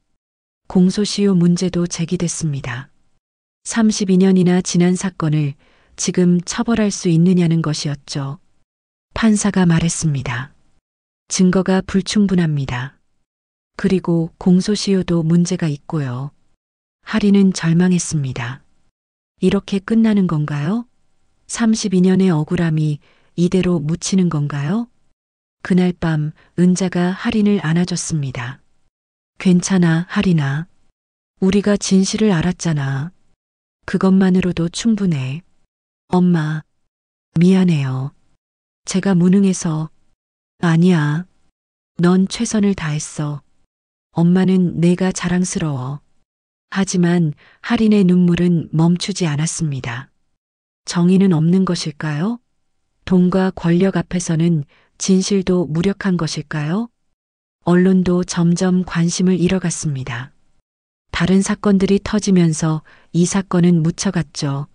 [SPEAKER 2] 공소시효 문제도 제기됐습니다. 32년이나 지난 사건을 지금 처벌할 수 있느냐는 것이었죠. 판사가 말했습니다. 증거가 불충분합니다. 그리고 공소시효도 문제가 있고요. 할인은 절망했습니다. 이렇게 끝나는 건가요? 32년의 억울함이 이대로 묻히는 건가요? 그날 밤 은자가 할인을 안아줬습니다. 괜찮아, 할인아. 우리가 진실을 알았잖아. 그것만으로도 충분해. 엄마, 미안해요. 제가 무능해서. 아니야. 넌 최선을 다했어. 엄마는 내가 자랑스러워. 하지만 할인의 눈물은 멈추지 않았습니다. 정의는 없는 것일까요? 돈과 권력 앞에서는 진실도 무력한 것일까요? 언론도 점점 관심을 잃어갔습니다. 다른 사건들이 터지면서 이 사건은 묻혀갔죠.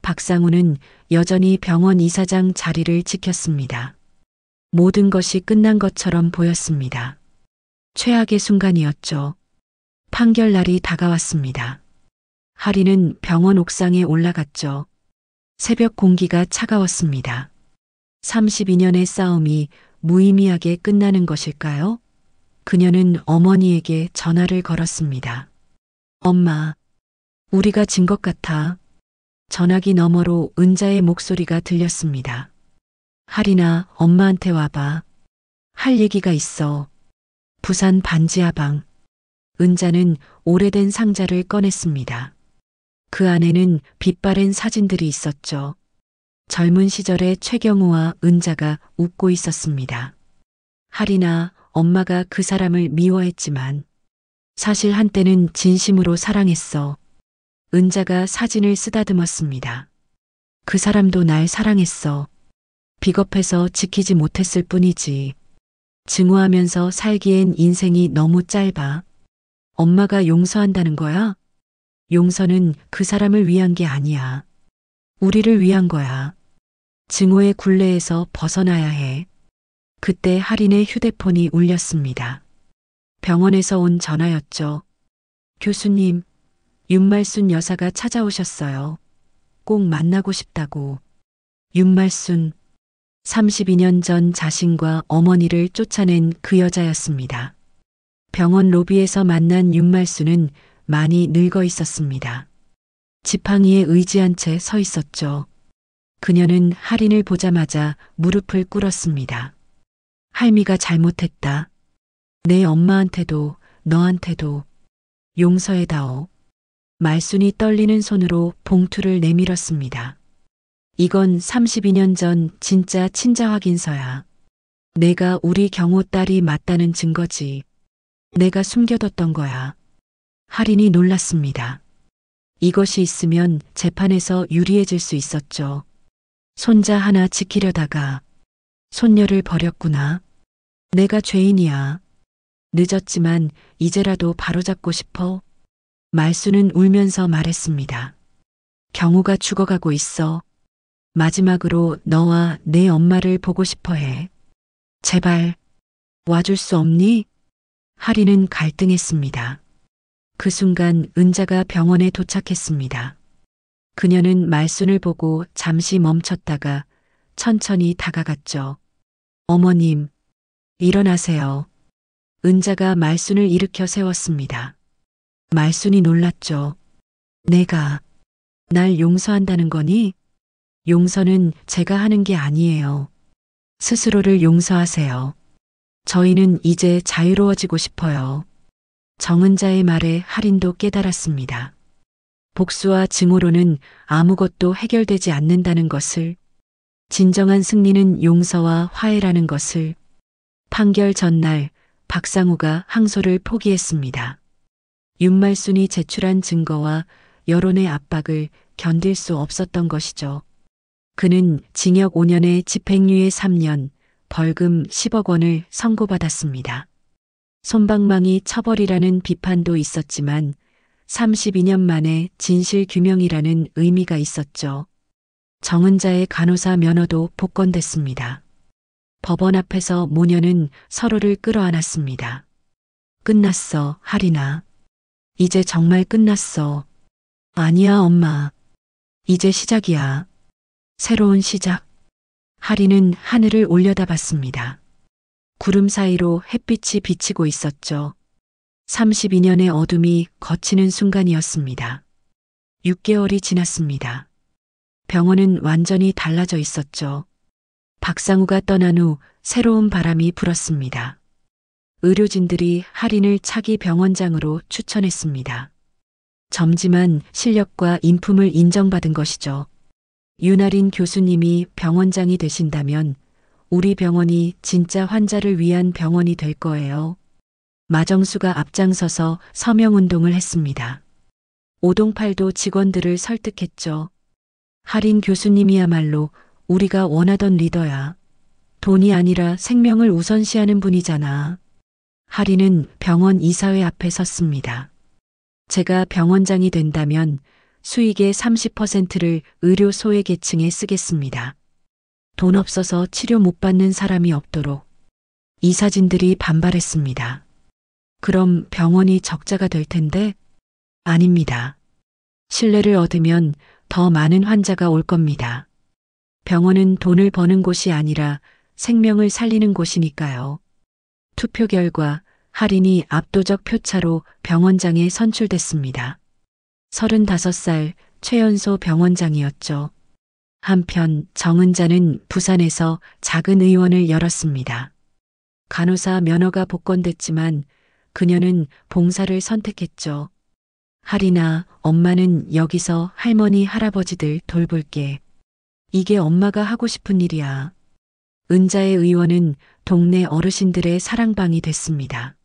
[SPEAKER 2] 박상우는 여전히 병원 이사장 자리를 지켰습니다. 모든 것이 끝난 것처럼 보였습니다. 최악의 순간이었죠. 판결날이 다가왔습니다. 할인은 병원 옥상에 올라갔죠. 새벽 공기가 차가웠습니다. 32년의 싸움이 무의미하게 끝나는 것일까요? 그녀는 어머니에게 전화를 걸었습니다. 엄마, 우리가 진 것 같아. 전화기 너머로 은자의 목소리가 들렸습니다. 할인아, 엄마한테 와봐. 할 얘기가 있어. 부산 반지하방. 은자는 오래된 상자를 꺼냈습니다. 그 안에는 빛바랜 사진들이 있었죠. 젊은 시절의 최경우와 은자가 웃고 있었습니다. 할인아, 엄마가 그 사람을 미워했지만 사실 한때는 진심으로 사랑했어. 은자가 사진을 쓰다듬었습니다. 그 사람도 날 사랑했어. 비겁해서 지키지 못했을 뿐이지. 증오하면서 살기엔 인생이 너무 짧아. 엄마가 용서한다는 거야? 용서는 그 사람을 위한 게 아니야. 우리를 위한 거야. 증오의 굴레에서 벗어나야 해. 그때 할인의 휴대폰이 울렸습니다. 병원에서 온 전화였죠. 교수님, 윤말순 여사가 찾아오셨어요. 꼭 만나고 싶다고. 윤말순, 32년 전 자신과 어머니를 쫓아낸 그 여자였습니다. 병원 로비에서 만난 윤말순은 많이 늙어 있었습니다. 지팡이에 의지한 채 서 있었죠. 그녀는 할인을 보자마자 무릎을 꿇었습니다. 할미가 잘못했다. 내 엄마한테도 너한테도 용서해다오. 말순이 떨리는 손으로 봉투를 내밀었습니다. 이건 32년 전 진짜 친자 확인서야. 내가 우리 경호 딸이 맞다는 증거지. 내가 숨겨뒀던 거야. 할인이 놀랐습니다. 이것이 있으면 재판에서 유리해질 수 있었죠. 손자 하나 지키려다가 손녀를 버렸구나. 내가 죄인이야. 늦었지만 이제라도 바로잡고 싶어. 말순은 울면서 말했습니다. 경우가 죽어가고 있어. 마지막으로 너와 내 엄마를 보고 싶어 해. 제발 와줄 수 없니? 할인은 갈등했습니다. 그 순간 은자가 병원에 도착했습니다. 그녀는 말순을 보고 잠시 멈췄다가 천천히 다가갔죠. 어머님, 일어나세요. 은자가 말순을 일으켜 세웠습니다. 말순이 놀랐죠. 내가 날 용서한다는 거니? 용서는 제가 하는 게 아니에요. 스스로를 용서하세요. 저희는 이제 자유로워지고 싶어요. 정은자의 말에 할인도 깨달았습니다. 복수와 증오로는 아무것도 해결되지 않는다는 것을, 진정한 승리는 용서와 화해라는 것을. 판결 전날 박상우가 항소를 포기했습니다. 윤말순이 제출한 증거와 여론의 압박을 견딜 수 없었던 것이죠. 그는 징역 5년에 집행유예 3년, 벌금 10억 원을 선고받았습니다. 솜방망이 처벌이라는 비판도 있었지만 32년 만에 진실 규명이라는 의미가 있었죠. 정은자의 간호사 면허도 복권됐습니다. 법원 앞에서 모녀는 서로를 끌어안았습니다. 끝났어, 할인아. 이제 정말 끝났어. 아니야, 엄마. 이제 시작이야. 새로운 시작. 할인은 하늘을 올려다봤습니다. 구름 사이로 햇빛이 비치고 있었죠. 32년의 어둠이 걷히는 순간이었습니다. 6개월이 지났습니다. 병원은 완전히 달라져 있었죠. 박상우가 떠난 후 새로운 바람이 불었습니다. 의료진들이 할인을 차기 병원장으로 추천했습니다. 점지만 실력과 인품을 인정받은 것이죠. 윤아린 교수님이 병원장이 되신다면 우리 병원이 진짜 환자를 위한 병원이 될 거예요. 마정수가 앞장서서 서명운동을 했습니다. 오동팔도 직원들을 설득했죠. 할인 교수님이야말로 우리가 원하던 리더야. 돈이 아니라 생명을 우선시하는 분이잖아. 할인은 병원 이사회 앞에 섰습니다. 제가 병원장이 된다면 수익의 30%를 의료 소외계층에 쓰겠습니다. 돈 없어서 치료 못 받는 사람이 없도록. 이사진들이 반발했습니다. 그럼 병원이 적자가 될 텐데? 아닙니다. 신뢰를 얻으면 더 많은 환자가 올 겁니다. 병원은 돈을 버는 곳이 아니라 생명을 살리는 곳이니까요. 투표 결과 할인이 압도적 표차로 병원장에 선출됐습니다. 35살 최연소 병원장이었죠. 한편 정은자는 부산에서 작은 의원을 열었습니다. 간호사 면허가 복권됐지만 그녀는 봉사를 선택했죠. 할이나 엄마는 여기서 할머니, 할아버지들 돌볼게. 이게 엄마가 하고 싶은 일이야. 은자의 의원은 동네 어르신들의 사랑방이 됐습니다.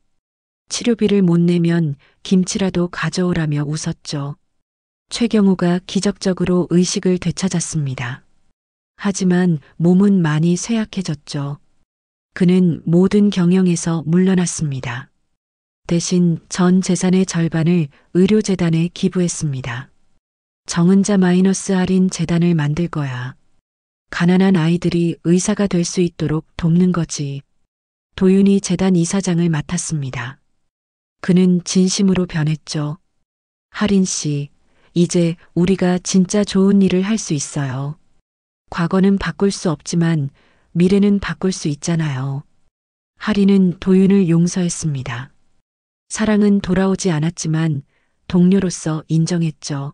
[SPEAKER 2] 치료비를 못 내면 김치라도 가져오라며 웃었죠. 최경호가 기적적으로 의식을 되찾았습니다. 하지만 몸은 많이 쇠약해졌죠. 그는 모든 경영에서 물러났습니다. 대신 전 재산의 절반을 의료재단에 기부했습니다. 정은자 마이너스 할인 재단을 만들 거야. 가난한 아이들이 의사가 될 수 있도록 돕는 거지. 도윤이 재단 이사장을 맡았습니다. 그는 진심으로 변했죠. 할인 씨, 이제 우리가 진짜 좋은 일을 할 수 있어요. 과거는 바꿀 수 없지만 미래는 바꿀 수 있잖아요. 할인은 도윤을 용서했습니다. 사랑은 돌아오지 않았지만 동료로서 인정했죠.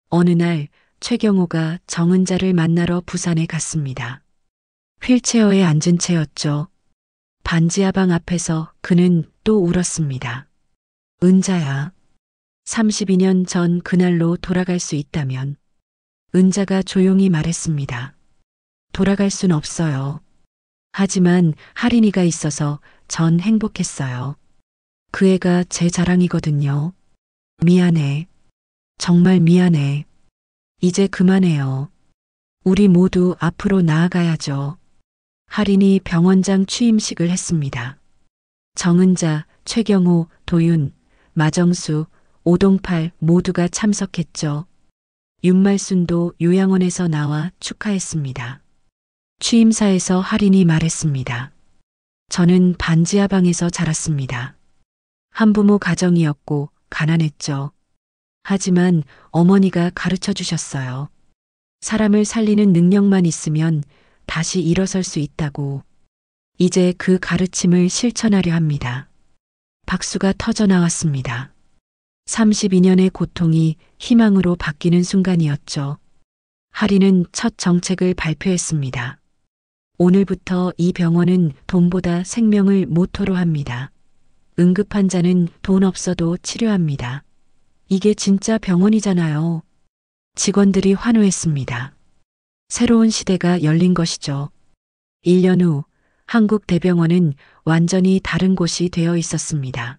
[SPEAKER 2] 어느 날 최경호가 정은자를 만나러 부산에 갔습니다. 휠체어에 앉은 채였죠. 반지하방 앞에서 그는 또 울었습니다. 은자야. 32년 전 그날로 돌아갈 수 있다면. 은자가 조용히 말했습니다. 돌아갈 순 없어요. 하지만 할인이가 있어서 전 행복했어요. 그 애가 제 자랑이거든요. 미안해. 정말 미안해. 이제 그만해요. 우리 모두 앞으로 나아가야죠. 할인이 병원장 취임식을 했습니다. 정은자, 최경호, 도윤, 마정수, 오동팔 모두가 참석했죠. 윤말순도 요양원에서 나와 축하했습니다. 취임사에서 할인이 말했습니다. 저는 반지하방에서 자랐습니다. 한부모 가정이었고 가난했죠. 하지만 어머니가 가르쳐 주셨어요. 사람을 살리는 능력만 있으면 다시 일어설 수 있다고. 이제 그 가르침을 실천하려 합니다. 박수가 터져 나왔습니다. 32년의 고통이 희망으로 바뀌는 순간이었죠. 할인은 첫 정책을 발표했습니다. 오늘부터 이 병원은 돈보다 생명을 모토로 합니다. 응급환자는 돈 없어도 치료합니다. 이게 진짜 병원이잖아요. 직원들이 환호했습니다. 새로운 시대가 열린 것이죠. 1년 후 한국대병원은 완전히 다른 곳이 되어 있었습니다.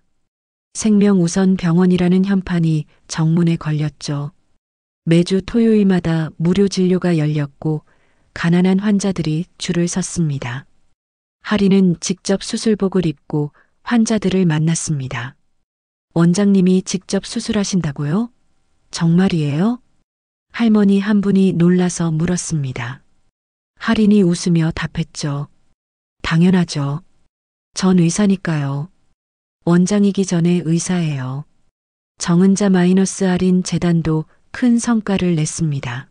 [SPEAKER 2] 생명우선 병원이라는 현판이 정문에 걸렸죠. 매주 토요일마다 무료 진료가 열렸고 가난한 환자들이 줄을 섰습니다. 할인은 직접 수술복을 입고 환자들을 만났습니다. 원장님이 직접 수술하신다고요? 정말이에요? 할머니 한 분이 놀라서 물었습니다. 할인이 웃으며 답했죠. 당연하죠. 전 의사니까요. 원장이기 전에 의사예요. 정은자 마이너스 할인 재단도 큰 성과를 냈습니다.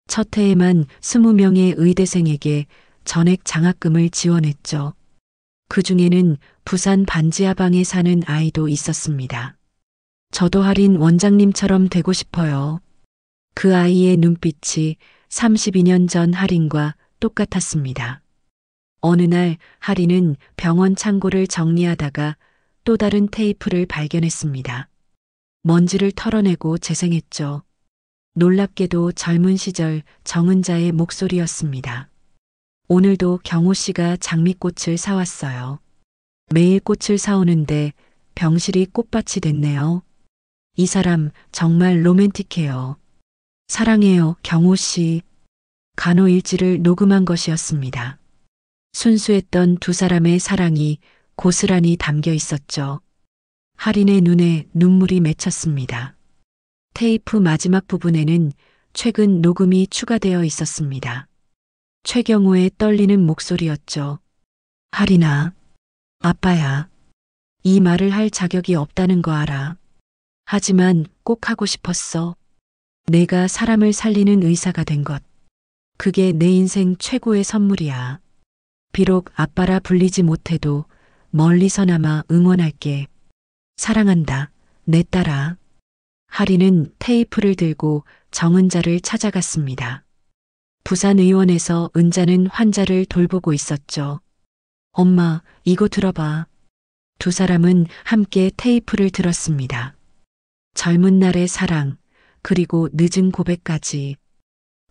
[SPEAKER 2] 첫 해에만 20명의 의대생에게 전액 장학금을 지원했죠. 그 중에는 부산 반지하방에 사는 아이도 있었습니다. 저도 할인 원장님처럼 되고 싶어요. 그 아이의 눈빛이 32년 전 할인과 똑같았습니다. 어느 날 할인은 병원 창고를 정리하다가 또 다른 테이프를 발견했습니다. 먼지를 털어내고 재생했죠. 놀랍게도 젊은 시절 정은자의 목소리였습니다. 오늘도 경호 씨가 장미꽃을 사왔어요. 매일 꽃을 사오는데 병실이 꽃밭이 됐네요. 이 사람 정말 로맨틱해요. 사랑해요, 경호 씨. 간호일지를 녹음한 것이었습니다. 순수했던 두 사람의 사랑이 고스란히 담겨 있었죠. 할인의 눈에 눈물이 맺혔습니다. 테이프 마지막 부분에는 최근 녹음이 추가되어 있었습니다. 최경호의 떨리는 목소리였죠. 할인아, 아빠야. 이 말을 할 자격이 없다는 거 알아. 하지만 꼭 하고 싶었어. 내가 사람을 살리는 의사가 된 것. 그게 내 인생 최고의 선물이야. 비록 아빠라 불리지 못해도 멀리서나마 응원할게. 사랑한다, 내 딸아. 할인은 테이프를 들고 정은자를 찾아갔습니다. 부산의원에서 은자는 환자를 돌보고 있었죠. 엄마, 이거 들어봐. 두 사람은 함께 테이프를 들었습니다. 젊은 날의 사랑, 그리고 늦은 고백까지.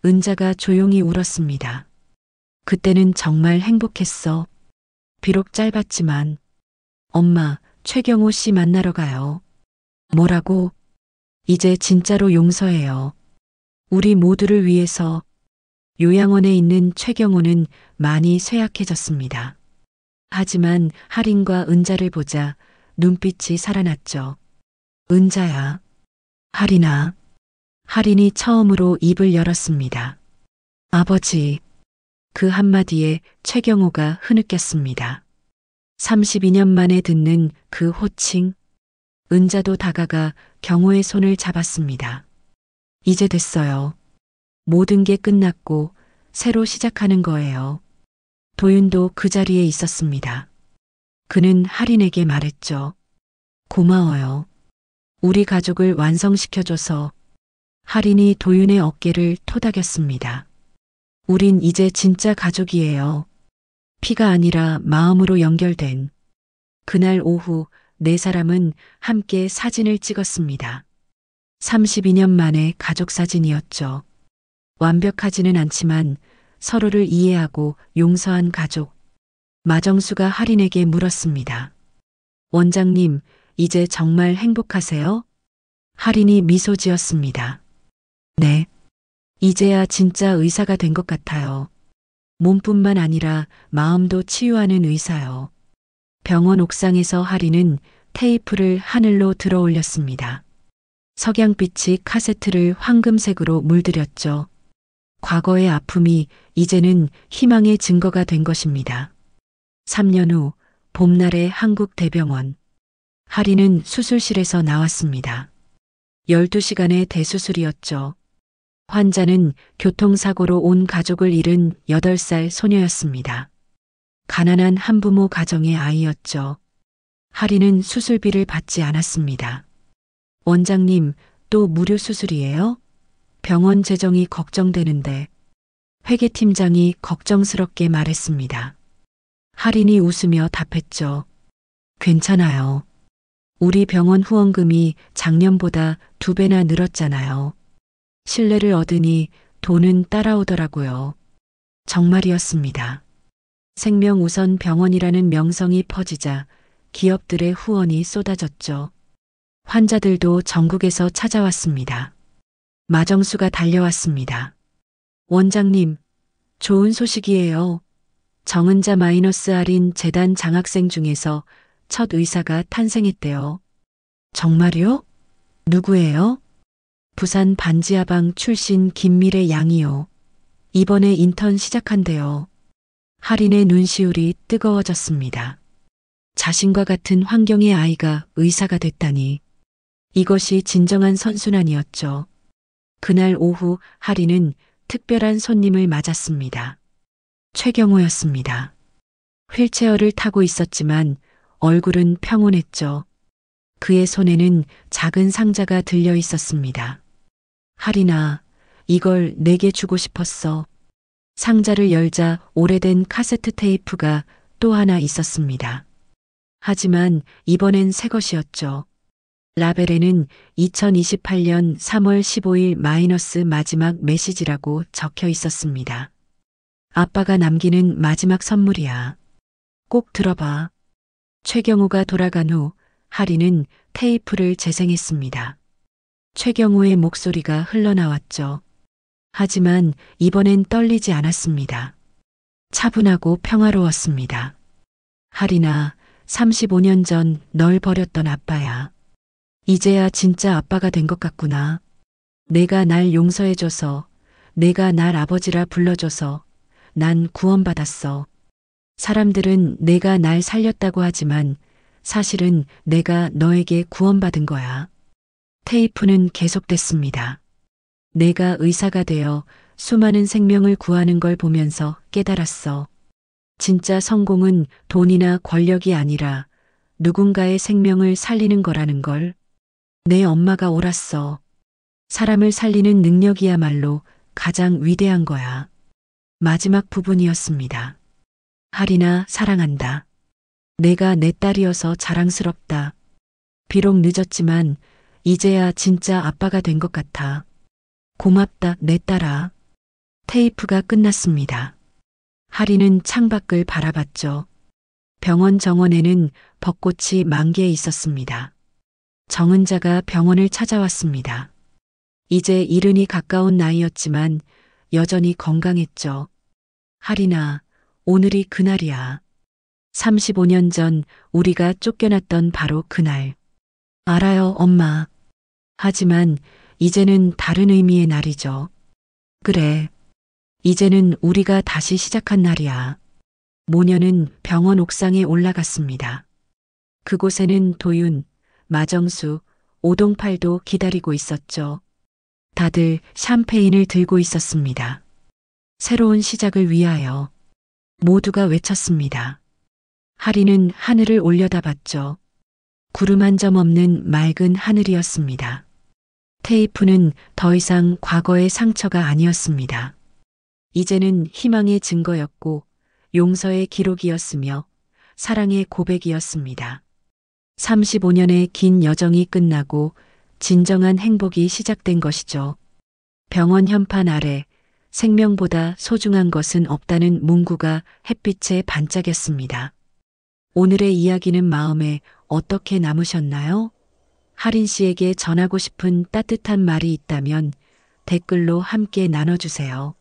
[SPEAKER 2] 은자가 조용히 울었습니다. 그때는 정말 행복했어. 비록 짧았지만. 엄마, 최경호 씨 만나러 가요. 뭐라고? 이제 진짜로 용서해요. 우리 모두를 위해서. 요양원에 있는 최경호는 많이 쇠약해졌습니다. 하지만 할인과 은자를 보자 눈빛이 살아났죠. 은자야. 할인아. 할인이 처음으로 입을 열었습니다. 아버지. 그 한마디에 최경호가 흐느꼈습니다. 32년 만에 듣는 그 호칭. 은자도 다가가 경호의 손을 잡았습니다. 이제 됐어요. 모든 게 끝났고 새로 시작하는 거예요. 도윤도 그 자리에 있었습니다. 그는 할인에게 말했죠. 고마워요. 우리 가족을 완성시켜줘서. 할인이 도윤의 어깨를 토닥였습니다. 우린 이제 진짜 가족이에요. 피가 아니라 마음으로 연결된. 그날 오후 네 사람은 함께 사진을 찍었습니다. 32년 만에 가족 사진이었죠. 완벽하지는 않지만 서로를 이해하고 용서한 가족. 마정수가 할인에게 물었습니다. 원장님, 이제 정말 행복하세요? 할인이 미소 지었습니다. 네. 이제야 진짜 의사가 된 것 같아요. 몸뿐만 아니라 마음도 치유하는 의사요. 병원 옥상에서 할인은 테이프를 하늘로 들어 올렸습니다. 석양빛이 카세트를 황금색으로 물들였죠. 과거의 아픔이 이제는 희망의 증거가 된 것입니다. 3년 후 봄날의 한국대병원. 할인은 수술실에서 나왔습니다. 12시간의 대수술이었죠. 환자는 교통사고로 온 가족을 잃은 8살 소녀였습니다. 가난한 한부모 가정의 아이였죠. 할인은 수술비를 받지 않았습니다. 원장님, 또 무료 수술이에요? 병원 재정이 걱정되는데. 회계팀장이 걱정스럽게 말했습니다. 할인이 웃으며 답했죠. 괜찮아요. 우리 병원 후원금이 작년보다 2배나 늘었잖아요. 신뢰를 얻으니 돈은 따라오더라고요. 정말이었습니다. 생명우선 병원이라는 명성이 퍼지자 기업들의 후원이 쏟아졌죠. 환자들도 전국에서 찾아왔습니다. 마정수가 달려왔습니다. 원장님, 좋은 소식이에요. 정은자 마이너스 할인 재단 장학생 중에서 첫 의사가 탄생했대요. 정말요? 누구예요? 부산 반지하방 출신 김미래 양이요. 이번에 인턴 시작한대요. 할인의 눈시울이 뜨거워졌습니다. 자신과 같은 환경의 아이가 의사가 됐다니. 이것이 진정한 선순환이었죠. 그날 오후 할인은 특별한 손님을 맞았습니다. 최경호였습니다. 휠체어를 타고 있었지만 얼굴은 평온했죠. 그의 손에는 작은 상자가 들려 있었습니다. 할인아, 이걸 내게 주고 싶었어. 상자를 열자 오래된 카세트 테이프가 또 하나 있었습니다. 하지만 이번엔 새 것이었죠. 라벨에는 2028년 3월 15일 마이너스 마지막 메시지라고 적혀 있었습니다. 아빠가 남기는 마지막 선물이야. 꼭 들어봐. 최경호가 돌아간 후 할인은 테이프를 재생했습니다. 최경호의 목소리가 흘러나왔죠. 하지만 이번엔 떨리지 않았습니다. 차분하고 평화로웠습니다. 할인아, 35년 전 널 버렸던 아빠야. 이제야 진짜 아빠가 된 것 같구나. 내가 날 용서해줘서, 내가 날 아버지라 불러줘서 난 구원받았어. 사람들은 내가 날 살렸다고 하지만 사실은 내가 너에게 구원받은 거야. 테이프는 계속됐습니다. 내가 의사가 되어 수많은 생명을 구하는 걸 보면서 깨달았어. 진짜 성공은 돈이나 권력이 아니라 누군가의 생명을 살리는 거라는 걸. 내 엄마가 옳았어. 사람을 살리는 능력이야말로 가장 위대한 거야. 마지막 부분이었습니다. 하리나 사랑한다. 내가 내 딸이어서 자랑스럽다. 비록 늦었지만 이제야 진짜 아빠가 된 것 같아. 고맙다, 내 딸아. 테이프가 끝났습니다. 하리는 창밖을 바라봤죠. 병원 정원에는 벚꽃이 만개해 있었습니다. 정은자가 병원을 찾아왔습니다. 이제 이른이 가까운 나이였지만 여전히 건강했죠. 하리나, 오늘이 그날이야. 35년 전 우리가 쫓겨났던 바로 그날. 알아요, 엄마. 하지만 이제는 다른 의미의 날이죠. 그래. 이제는 우리가 다시 시작한 날이야. 모녀는 병원 옥상에 올라갔습니다. 그곳에는 도윤, 마정수, 오동팔도 기다리고 있었죠. 다들 샴페인을 들고 있었습니다. 새로운 시작을 위하여 모두가 외쳤습니다. 하리는 하늘을 올려다봤죠. 구름 한 점 없는 맑은 하늘이었습니다. 테이프는 더 이상 과거의 상처가 아니었습니다. 이제는 희망의 증거였고 용서의 기록이었으며 사랑의 고백이었습니다. 35년의 긴 여정이 끝나고 진정한 행복이 시작된 것이죠. 병원 현판 아래 생명보다 소중한 것은 없다는 문구가 햇빛에 반짝였습니다. 오늘의 이야기는 마음에 어떻게 남으셨나요? 하린 씨에게 전하고 싶은 따뜻한 말이 있다면 댓글로 함께 나눠주세요.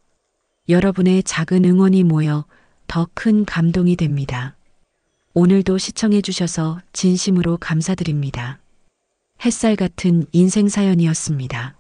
[SPEAKER 2] 여러분의 작은 응원이 모여 더 큰 감동이 됩니다. 오늘도 시청해주셔서 진심으로 감사드립니다. 햇살 같은 인생 사연이었습니다.